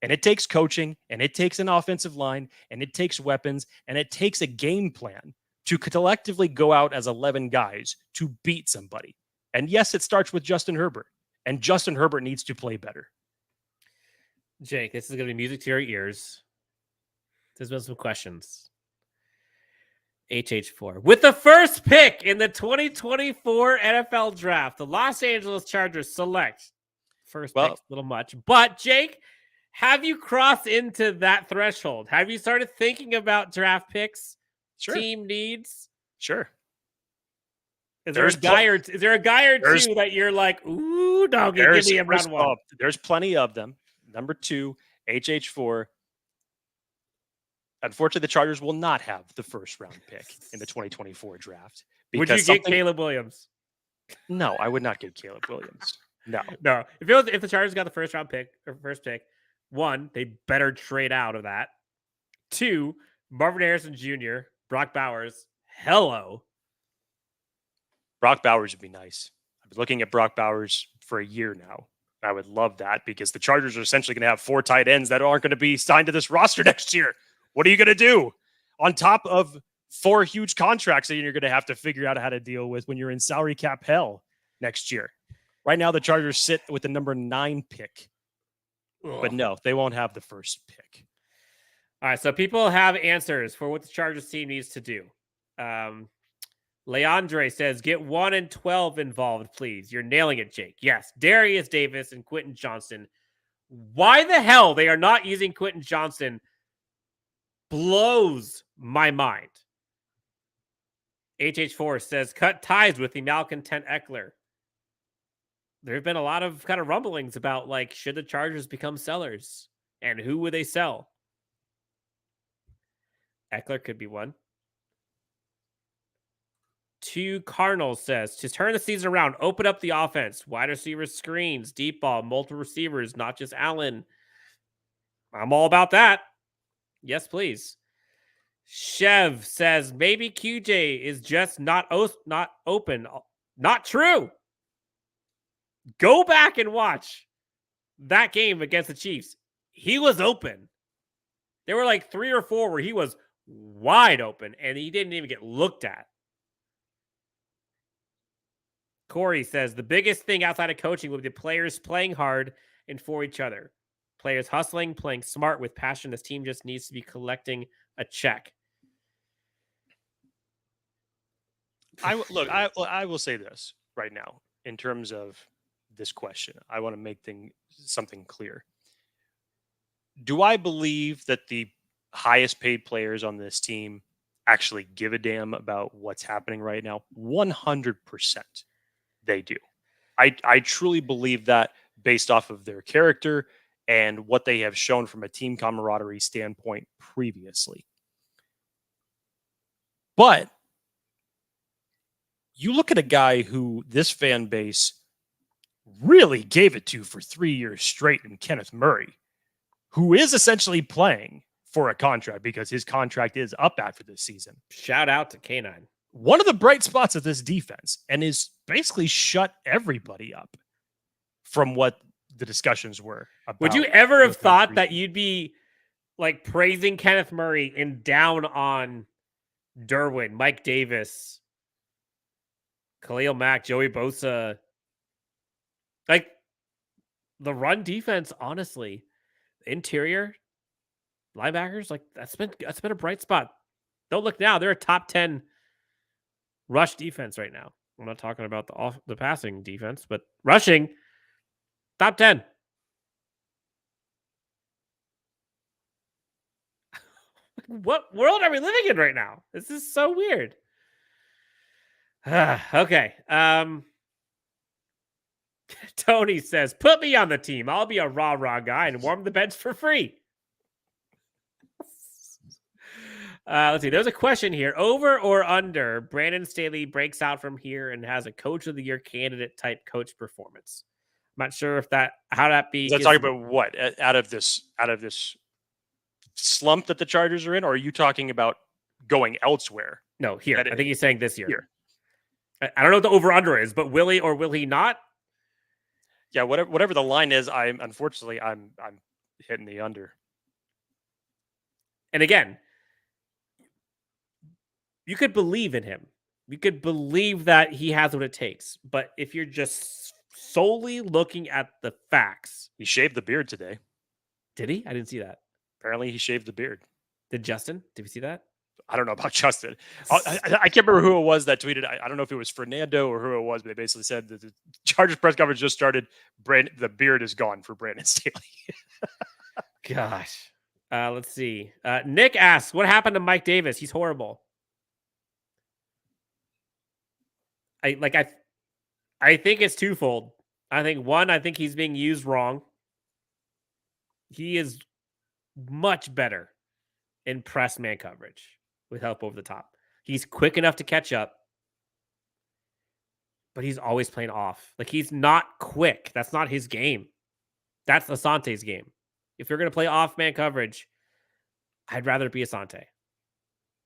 And it takes coaching, and it takes an offensive line, and it takes weapons, and it takes a game plan to collectively go out as 11 guys to beat somebody. And yes, it starts with Justin Herbert. and Justin Herbert needs to play better. Jake, this is going to be music to your ears. There's been some questions. HH4. With the first pick in the 2024 NFL Draft, the Los Angeles Chargers select. First pick, a little much. But, Jake, have you crossed into that threshold? Have you started thinking about draft picks, team needs? Sure. Is there a guy or two that you're like, ooh, dog, give me a round one? There's plenty of them. Number 2, HH4. Unfortunately, the Chargers will not have the first round pick in the 2024 draft. Would you get Caleb Williams? No, I would not get Caleb Williams. No. If the Chargers got the first pick, 1, they better trade out of that. 2, Marvin Harrison Jr., Brock Bowers. Hello. Brock Bowers would be nice. I've been looking at Brock Bowers for a year now. I would love that because the Chargers are essentially going to have 4 tight ends that aren't going to be signed to this roster next year. What are you going to do on top of 4 huge contracts that you're going to have to figure out how to deal with when you're in salary cap hell next year? Right now, the Chargers sit with the number 9 pick. Ugh. But no, they won't have the first pick. All right, so people have answers for what the Chargers team needs to do. Leandre says, get 1 and 12 involved, please. You're nailing it, Jake. Yes, Darius Davis and Quentin Johnston. Why the hell they are not using Quentin Johnston blows my mind. HH4 says, cut ties with the malcontent Ekeler. There have been a lot of kind of rumblings about, like, should the Chargers become sellers? And who would they sell? Ekeler could be one. 2 Cardinals says, to turn the season around, open up the offense. Wide receiver screens, deep ball, multiple receivers, not just Allen. I'm all about that. Yes, please. Chev says, maybe QJ is just not open. Not true. Go back and watch that game against the Chiefs. He was open. There were like 3 or 4 where he was wide open, and he didn't even get looked at. Corey says, the biggest thing outside of coaching would be the players playing hard and for each other. Players hustling, playing smart with passion. This team just needs to be collecting a check. I will say this right now in terms of this question. I want to make something clear. Do I believe that the highest paid players on this team actually give a damn about what's happening right now? 100% they do. I truly believe that based off of their character and what they have shown from a team camaraderie standpoint previously. But you look at a guy who this fan base really gave it to for 3 years straight in Kenneth Murray, who is essentially playing for a contract because his contract is up after this season. Shout out to Keenan. One of the bright spots of this defense, and is basically shut everybody up from what the discussions were about. Would you ever have thought that you'd be like praising Kenneth Murray and down on Derwin, Mike Davis, Khalil Mack, Joey Bosa? Like, the run defense, honestly, interior linebackers, like that's been a bright spot. Don't look now; they're a top 10 rush defense right now. I'm not talking about the passing defense, but rushing, top 10. What world are we living in right now? This is so weird. Okay. Tony says, put me on the team. I'll be a rah-rah guy and warm the bench for free. Let's see. There's a question here. Over or under, Brandon Staley breaks out from here and has a coach of the year candidate type coach performance. I'm not sure how that be. Is that talking about what? Out of this slump that the Chargers are in? Or are you talking about going elsewhere? No, here. I think he's saying this year. Here. I don't know what the over under is, but will he or will he not? Yeah, whatever the line is, I'm hitting the under. And again, you could believe in him. You could believe that he has what it takes. But if you're just solely looking at the facts. He shaved the beard today. Did he? I didn't see that. Apparently, he shaved the beard. Did Justin? Did we see that? I don't know about Justin. I can't remember who it was that tweeted. I don't know if it was Fernando or who it was, but they basically said that the Chargers press conference just started. The beard is gone for Brandon Staley. Gosh. Let's see. Nick asks, what happened to Mike Davis? He's horrible. I think it's twofold. I think he's being used wrong. He is much better in press man coverage with help over the top. He's quick enough to catch up, but he's always playing off. Like, he's not quick. That's not his game. That's Asante's game. If you're going to play off man coverage, I'd rather it be Asante.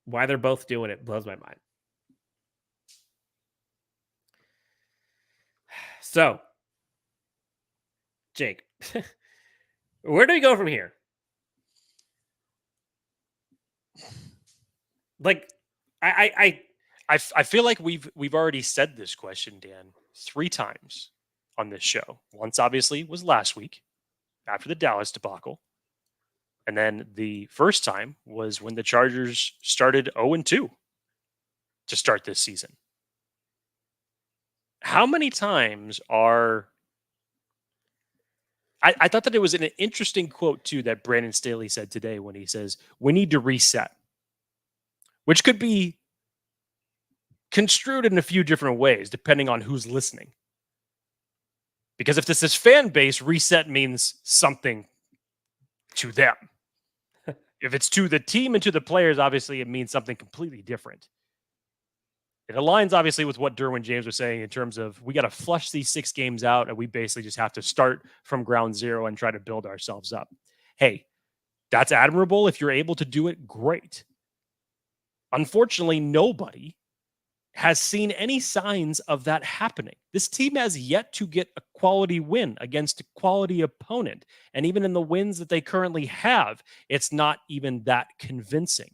Why they're both doing it blows my mind. So, Jake, where do we go from here? Like, I feel like we've already said this question, Dan, 3 times on this show. Once, obviously, was last week after the Dallas debacle. And then the first time was when the Chargers started 0-2 to start this season. How many times are... I thought that it was an interesting quote, too, that Brandon Staley said today when he says, we need to reset. Which could be construed in a few different ways, depending on who's listening. Because if this is fan base, reset means something to them. If it's to the team and to the players, obviously it means something completely different. It aligns obviously with what Derwin James was saying in terms of we got to flush these 6 games out and we basically just have to start from ground zero and try to build ourselves up. Hey, that's admirable. If you're able to do it, great. Unfortunately, nobody has seen any signs of that happening. This team has yet to get a quality win against a quality opponent. And even in the wins that they currently have, it's not even that convincing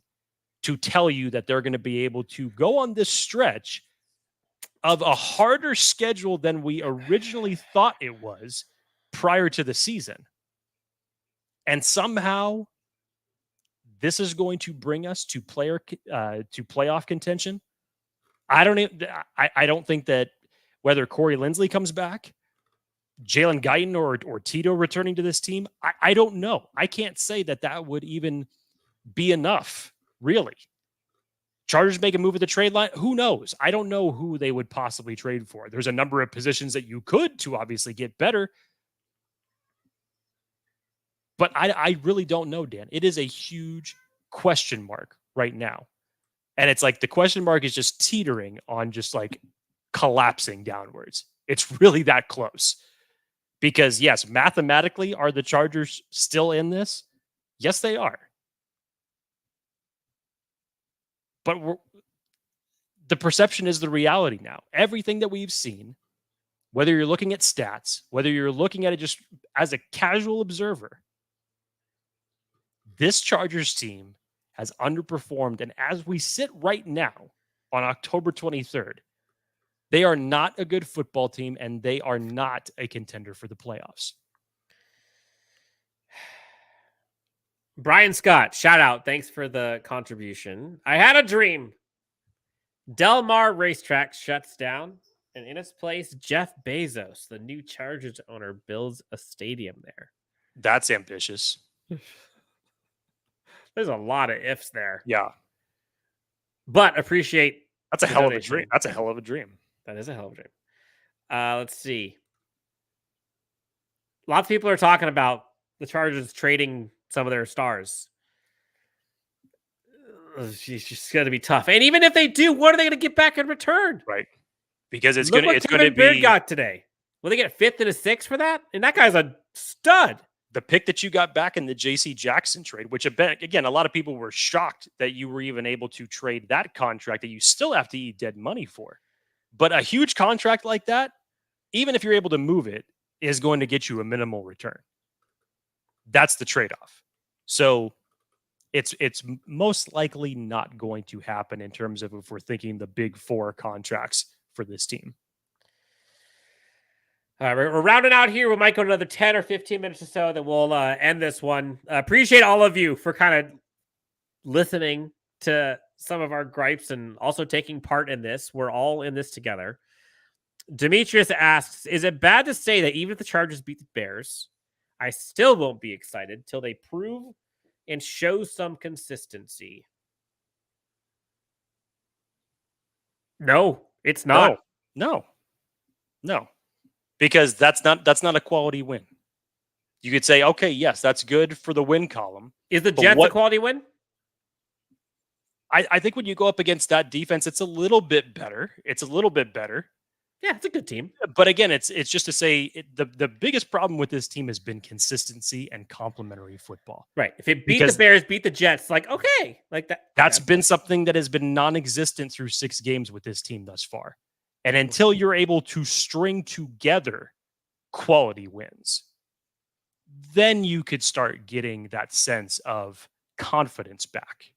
to tell you that they're going to be able to go on this stretch of a harder schedule than we originally thought it was prior to the season. And somehow this is going to bring us to playoff contention. I don't think that whether Corey Linsley comes back, Jalen Guyton or Tito returning to this team, I don't know. I can't say that would even be enough, really. Chargers make a move at the trade line. Who knows? I don't know who they would possibly trade for. There's a number of positions that you could to obviously get better. But I really don't know, Dan. It is a huge question mark right now. And it's like the question mark is just teetering on just like collapsing downwards. It's really that close. Because yes, mathematically, are the Chargers still in this? Yes, they are. But the perception is the reality now. Everything that we've seen, whether you're looking at stats, whether you're looking at it just as a casual observer, this Chargers team has underperformed. And as we sit right now on October 23rd, they are not a good football team and they are not a contender for the playoffs. Brian Scott, shout out. Thanks for the contribution. I had a dream. Del Mar Racetrack shuts down, and in its place, Jeff Bezos, the new Chargers owner, builds a stadium there. That's ambitious. There's a lot of ifs there. Yeah. But appreciate. That's a hell of a dream. That's a hell of a dream. That is a hell of a dream. Let's see. Lots of people are talking about the Chargers trading some of their stars. It's just going to be tough. And even if they do, what are they going to get back in return? Right. Because it's going to be. Beard got today. Will they get a 5th and a 6th for that? And that guy's a stud. The pick that you got back in the J.C. Jackson trade, which again, a lot of people were shocked that you were even able to trade that contract that you still have to eat dead money for. But a huge contract like that, even if you're able to move it, is going to get you a minimal return. That's the trade-off. So it's most likely not going to happen in terms of if we're thinking the big 4 contracts for this team. All right, we're rounding out here. We might go another 10 or 15 minutes or so. Then we'll end this one. Appreciate all of you for kind of listening to some of our gripes and also taking part in this. We're all in this together. Demetrius asks, is it bad to say that even if the Chargers beat the Bears, I still won't be excited till they prove and show some consistency? No, it's not. No. Because that's not a quality win. You could say, okay, yes, that's good for the win column. Is the Jets a quality win? I think when you go up against that defense, it's a little bit better. Yeah, it's a good team. But again, it's just to say the biggest problem with this team has been consistency and complementary football. Right. If it beat the Bears, beat the Jets, like, okay. Like that. That's been something that has been non-existent through 6 games with this team thus far. And until you're able to string together quality wins, then you could start getting that sense of confidence back.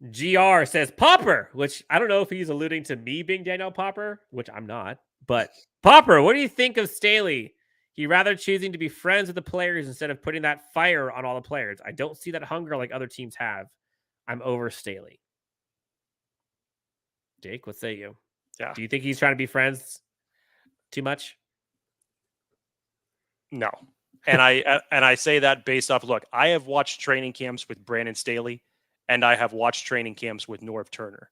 GR says Popper, which I don't know if he's alluding to me being Daniel Popper, which I'm not. But Popper, what do you think of Staley? He rather choosing to be friends with the players instead of putting that fire on all the players. I don't see that hunger like other teams have. I'm over Staley. Jake, what say you? Yeah. Do you think he's trying to be friends too much? No. And I say that based off, look, I have watched training camps with Brandon Staley, and I have watched training camps with Norv Turner.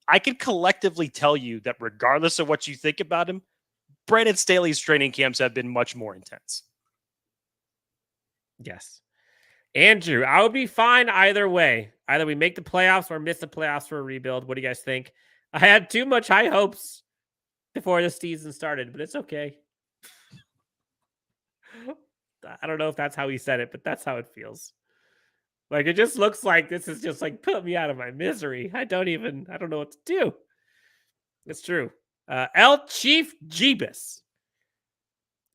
I can collectively tell you that regardless of what you think about him, Brandon Staley's training camps have been much more intense. Yes. Andrew, I would be fine either way. Either we make the playoffs or miss the playoffs for a rebuild. What do you guys think? I had too much high hopes before the season started, but it's okay. I don't know if that's how he said it, but that's how it feels. Like, it just looks like this is just like, put me out of my misery. I don't know what to do. It's true. El Chief Jeebus.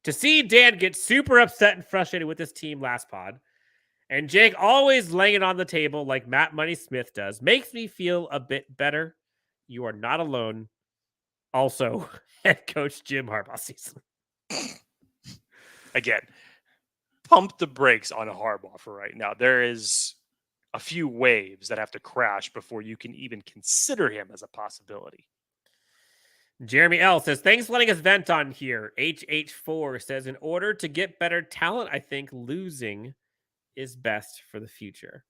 To see Dan get super upset and frustrated with this team last pod, and Jake always laying it on the table like Matt Money Smith does, makes me feel a bit better. You are not alone. Also, head coach Jim Harbaugh season. Again, pump the brakes on Harbaugh for right now. There is a few waves that have to crash before you can even consider him as a possibility. Jeremy L says, thanks for letting us vent on here. HH4 says, in order to get better talent, I think losing is best for the future.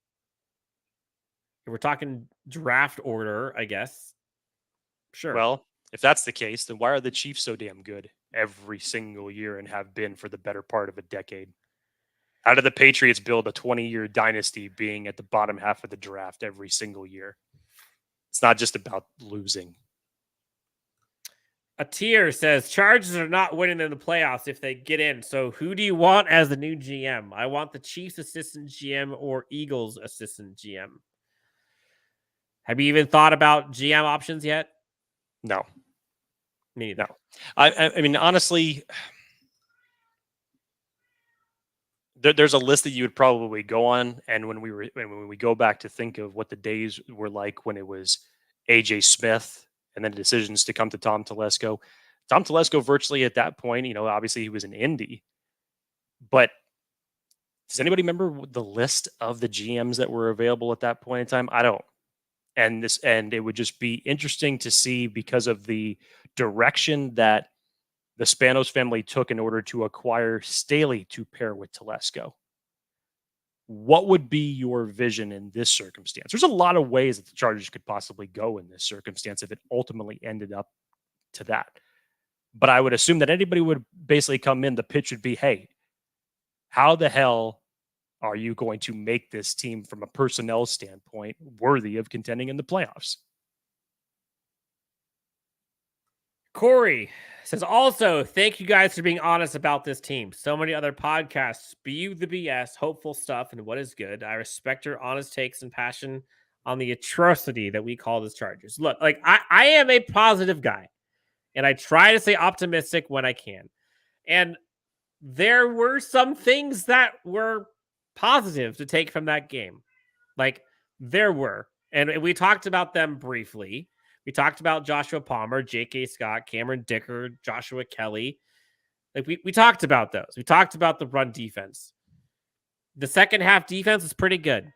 If we're talking draft order, I guess. Sure. Well, if that's the case, then why are the Chiefs so damn good every single year and have been for the better part of a decade? How did the Patriots build a 20-year dynasty being at the bottom half of the draft every single year? It's not just about losing. A tier says, Chargers are not winning in the playoffs if they get in. So who do you want as the new GM? I want the Chiefs assistant GM or Eagles assistant GM. Have you even thought about GM options yet? No. Me neither. No. I mean, honestly, there's a list that you would probably go on. And when we go back to think of what the days were like when it was AJ Smith and then decisions to come to Tom Telesco virtually at that point, obviously he was in Indy, but does anybody remember the list of the GMs that were available at that point in time? I don't. And it would just be interesting to see, because of the direction that the Spanos family took in order to acquire Staley to pair with Telesco. What would be your vision in this circumstance? There's a lot of ways that the Chargers could possibly go in this circumstance if it ultimately ended up to that. But I would assume that anybody would basically come in, the pitch would be, hey, how the hell are you going to make this team from a personnel standpoint worthy of contending in the playoffs? Corey says, also, thank you guys for being honest about this team. So many other podcasts spew the BS, hopeful stuff, and what is good. I respect your honest takes and passion on the atrocity that we call the Chargers. Look, like I am a positive guy, and I try to stay optimistic when I can. And there were some things that were positive to take from that game. Like, there were. And we talked about them briefly. We talked about Joshua Palmer, J.K. Scott, Cameron Dicker, Joshua Kelly. Like we talked about those. We talked about the run defense. The second half defense is pretty good.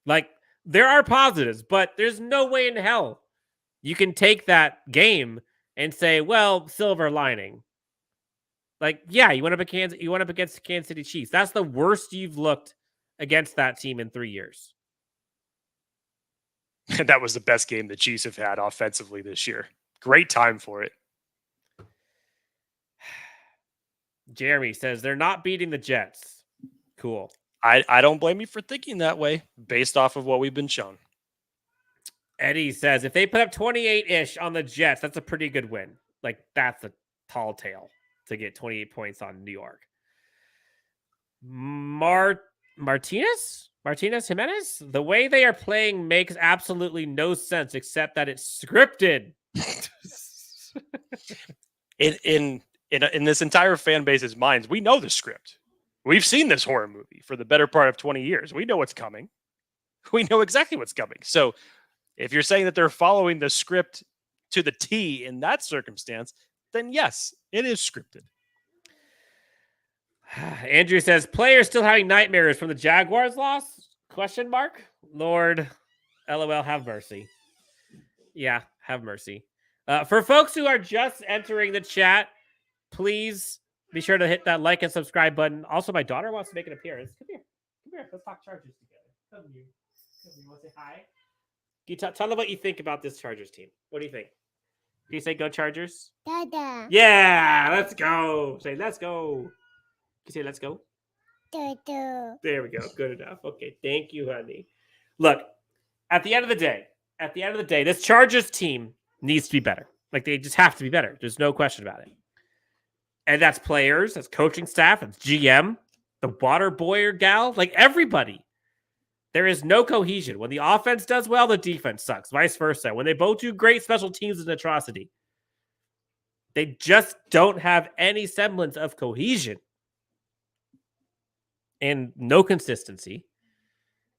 Like there are positives, but there's no way in hell you can take that game and say, well, silver lining. Like, yeah, you went up against the Kansas City Chiefs. That's the worst you've looked against that team in 3 years. And that was the best game the Chiefs have had offensively this year. Great time for it. Jeremy says they're not beating the Jets. Cool. I don't blame you for thinking that way based off of what we've been shown. Eddie says if they put up 28-ish on the Jets, that's a pretty good win. Like, that's a tall tale to get 28 points on New York. Martinez Jimenez? The way they are playing makes absolutely no sense except that it's scripted. In this entire fan base's minds, we know the script. We've seen this horror movie for the better part of 20 years. We know what's coming. We know exactly what's coming. So if you're saying that they're following the script to the T in that circumstance, then yes, it is scripted. Andrew says, players still having nightmares from the Jaguars loss? Question mark? Lord, LOL, have mercy. Yeah, have mercy. For folks who are just entering the chat, please be sure to hit that like and subscribe button. Also, my daughter wants to make an appearance. Come here. Let's talk Chargers together. Come here. You want to say hi? Can you tell them what you think about this Chargers team. What do you think? Do you say go Chargers? Dada. Yeah, let's go. Say let's go. Can you say let's go? Dada. There we go. Good enough. Okay, thank you, honey. Look, at the end of the day, this Chargers team needs to be better. Like, they just have to be better. There's no question about it. And that's players, that's coaching staff, that's GM, the water boy or gal, like everybody. There is no cohesion. When the offense does well, the defense sucks. Vice versa. When they both do great, special teams is an atrocity. They just don't have any semblance of cohesion. And no consistency.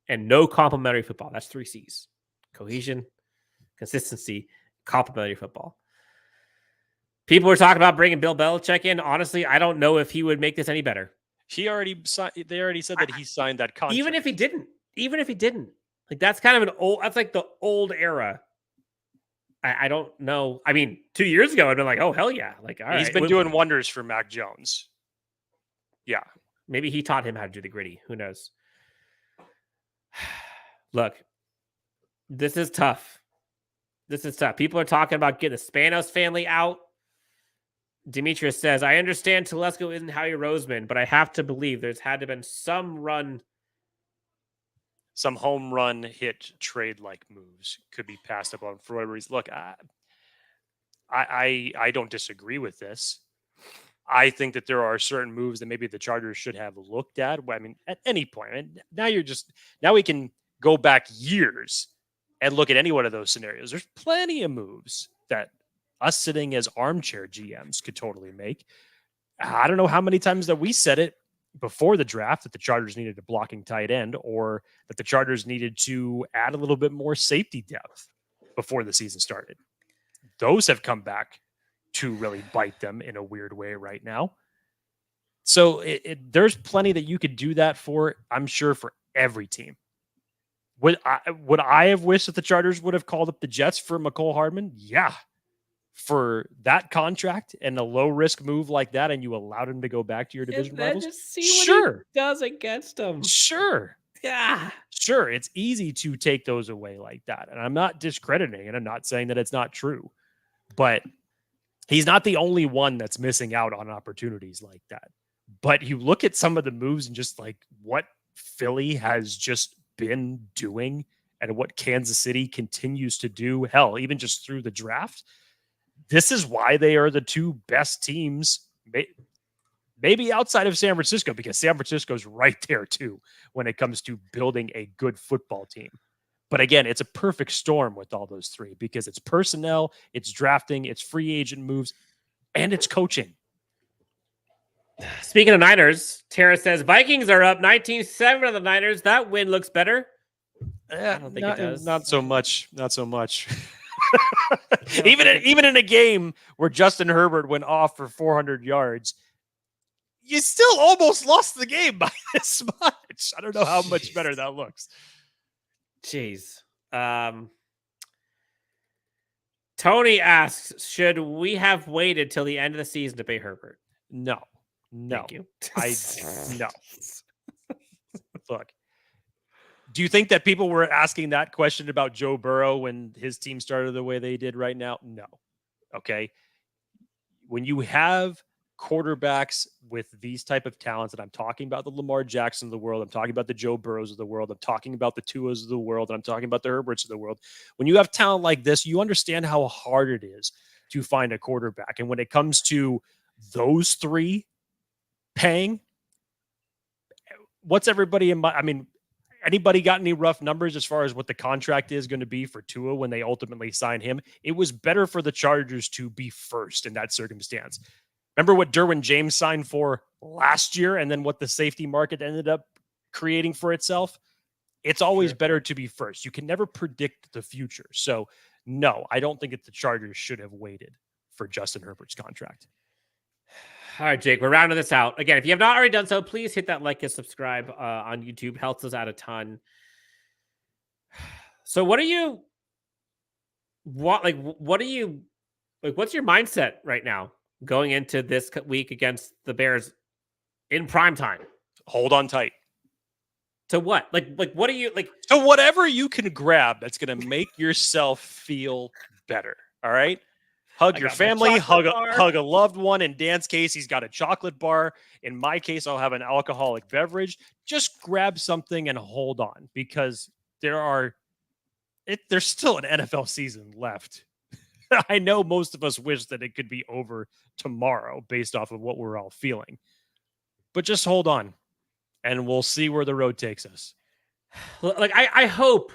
And no complementary football. That's 3 C's. Cohesion, consistency, complementary football. People were talking about bringing Bill Belichick in. Honestly, I don't know if he would make this any better. They already said that he signed that contract. Even if he didn't. Like, that's kind of that's like the old era. I don't know. I mean, 2 years ago, I'd been like, oh, hell yeah. Like, all right. He's been doing wonders for Mac Jones. Yeah. Maybe he taught him how to do the gritty. Who knows? Look, this is tough. People are talking about getting the Spanos family out. Demetrius says, I understand Telesco isn't Howie Roseman, but I have to believe there's had to have been some home run hit trade like moves could be passed up on for whatever reason. Look, I don't disagree with this. I think that there are certain moves that maybe the Chargers should have looked at. I mean, at any point. And now we can go back years and look at any one of those scenarios. There's plenty of moves that us sitting as armchair GMs could totally make. I don't know how many times that we said it before the draft that the Chargers needed a blocking tight end, or that the Chargers needed to add a little bit more safety depth before the season started. Those have come back to really bite them in a weird way right now. So there's plenty that you could do that for, I'm sure, for every team. Would I have wished that the Chargers would have called up the Jets for McCole Hardman? Yeah. For that contract and a low risk move like that, and you allowed him to go back to your division rivals? Just see what he does against them. Sure. Yeah. Sure. It's easy to take those away like that. And I'm not discrediting it. I'm not saying that it's not true. But he's not the only one that's missing out on opportunities like that. But you look at some of the moves and just like what Philly has just been doing and what Kansas City continues to do, hell, even just through the draft. This is why they are the two best teams, maybe outside of San Francisco, because San Francisco's right there too when it comes to building a good football team. But again, it's a perfect storm with all those three because it's personnel, it's drafting, it's free agent moves, and it's coaching. Speaking of Niners, Tara says Vikings are up 19-7 on the Niners. That win looks better. I don't think it does. Not so much. Not so much. Even in a game where Justin Herbert went off for 400 yards, you still almost lost the game by this much. I don't know how much better that looks. Jeez. Tony asks, should we have waited till the end of the season to pay Herbert? No. Thank you. No. Look, do you think that people were asking that question about Joe Burrow when his team started the way they did right now? No. Okay. When you have quarterbacks with these type of talents, and I'm talking about the Lamar Jackson of the world, I'm talking about the Joe Burrows of the world, I'm talking about the Tuas of the world, and I'm talking about the Herberts of the world. When you have talent like this, you understand how hard it is to find a quarterback. And when it comes to those three paying, what's everybody in my, I mean, anybody got any rough numbers as far as what the contract is going to be for Tua when they ultimately sign him? It was better for the Chargers to be first in that circumstance. Remember what Derwin James signed for last year and then what the safety market ended up creating for itself? It's always better to be first. You can never predict the future. So, no, I don't think that the Chargers should have waited for Justin Herbert's contract. All right, Jake, we're rounding this out. Again, if you have not already done so, please hit that like and subscribe on YouTube. Helps us out a ton. So what's your mindset right now going into this week against the Bears in prime time? Hold on tight. To what? Like what do you like? So whatever you can grab that's going to make yourself feel better. All right. Hug your family, hug a loved one. In Dan's case, he's got a chocolate bar. In my case, I'll have an alcoholic beverage. Just grab something and hold on, because there's still an NFL season left. I know most of us wish that it could be over tomorrow based off of what we're all feeling. But just hold on, and we'll see where the road takes us. Like, I hope,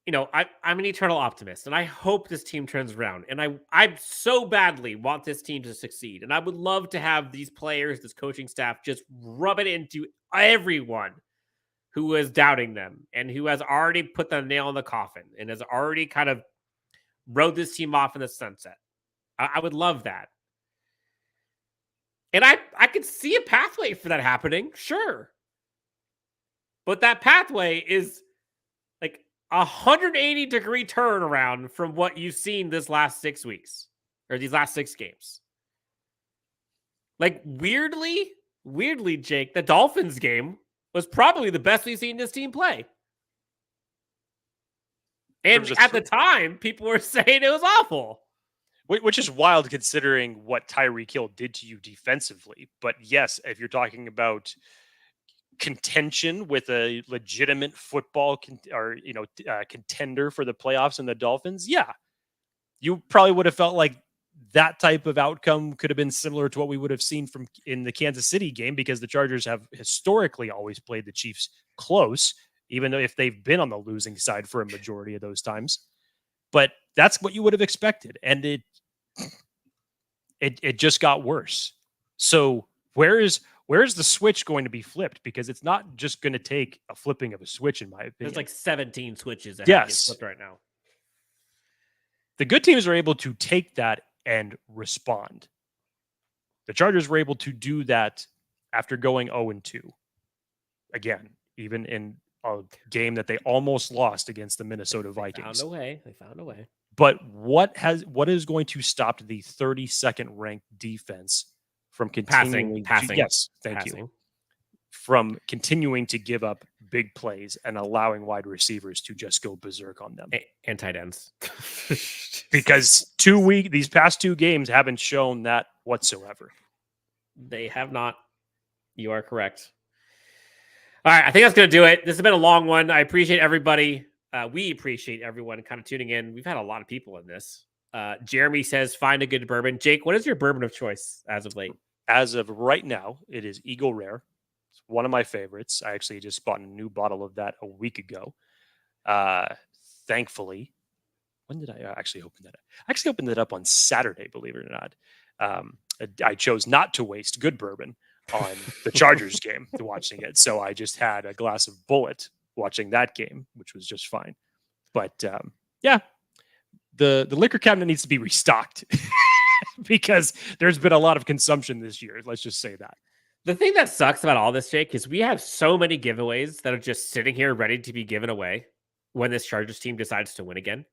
I'm an eternal optimist, and I hope this team turns around. And I so badly want this team to succeed. And I would love to have these players, this coaching staff, just rub it into everyone who is doubting them and who has already put the nail in the coffin and has already kind of rode this team off in the sunset. I would love that. And I could see a pathway for that happening, sure. But that pathway is like 180-degree turnaround from what you've seen this last 6 weeks or these last 6 games. Like, weirdly, Jake, the Dolphins game was probably the best we've seen this team play. And at the time, people were saying it was awful. Which is wild considering what Tyreek Hill did to you defensively. But yes, if you're talking about contention with a legitimate football contender for the playoffs and the Dolphins, yeah, you probably would have felt like that type of outcome could have been similar to what we would have seen in the Kansas City game, because the Chargers have historically always played the Chiefs close, even though if they've been on the losing side for a majority of those times. But that's what you would have expected, and it just got worse. So where is the switch going to be flipped? Because it's not just going to take a flipping of a switch, in my opinion. There's like 17 switches that have to get flipped right now. The good teams are able to take that and respond. The Chargers were able to do that after going 0-2. Again, even in a game that they almost lost against the Minnesota Vikings. They found a way. But what is going to stop the 32nd ranked defense from continuing passing. Yes, thank you. From continuing to give up big plays and allowing wide receivers to just go berserk on them. And tight ends. Because these past 2 games haven't shown that whatsoever. They have not. You are correct. All right, I think that's going to do it. This has been a long one. I appreciate everybody. We appreciate everyone kind of tuning in. We've had a lot of people in this. Jeremy says, find a good bourbon. Jake, what is your bourbon of choice as of late? As of right now, it is Eagle Rare. It's one of my favorites. I actually just bought a new bottle of that a week ago. Thankfully, when did I actually open that up? I actually opened it up on Saturday, believe it or not. I chose not to waste good bourbon on the Chargers game watching it. So I just had a glass of Bullet watching that game, which was just fine. But yeah, the liquor cabinet needs to be restocked because there's been a lot of consumption this year. Let's just say that. The thing that sucks about all this, Jake, is we have so many giveaways that are just sitting here ready to be given away when this Chargers team decides to win again.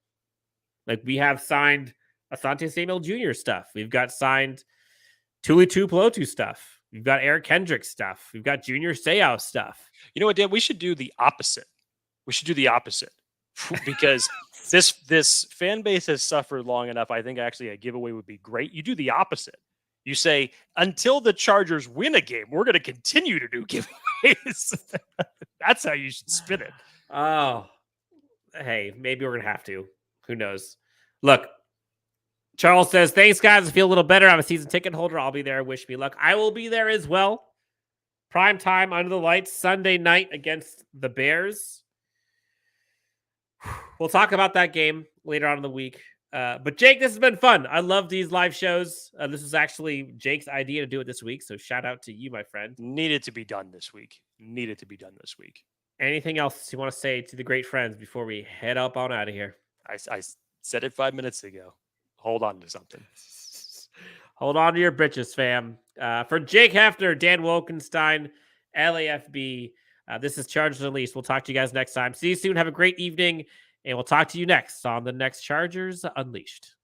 Like, we have signed Asante Samuel Jr. stuff. We've got signed Tuipulotu stuff. We've got Eric Kendricks stuff. We've got Junior Seau stuff. You know what, Dan? We should do the opposite. Because this fan base has suffered long enough. I think actually a giveaway would be great. You do the opposite. You say, until the Chargers win a game, we're going to continue to do giveaways. That's how you should spin it. Oh, hey, maybe we're going to have to. Who knows? Look, Charles says, thanks, guys. I feel a little better. I'm a season ticket holder. I'll be there. Wish me luck. I will be there as well. Prime time under the lights, Sunday night against the Bears. We'll talk about that game later on in the week. But Jake, this has been fun. I love these live shows. This is actually Jake's idea to do it this week. So shout out to you, my friend. Needed to be done this week. Anything else you want to say to the great friends before we head up on out of here? I said it 5 minutes ago. Hold on to something. Hold on to your britches, fam. For Jake Hefner, Dan Wolkenstein, LAFB, this is Chargers Unleashed. We'll talk to you guys next time. See you soon. Have a great evening. And we'll talk to you next on the next Chargers Unleashed.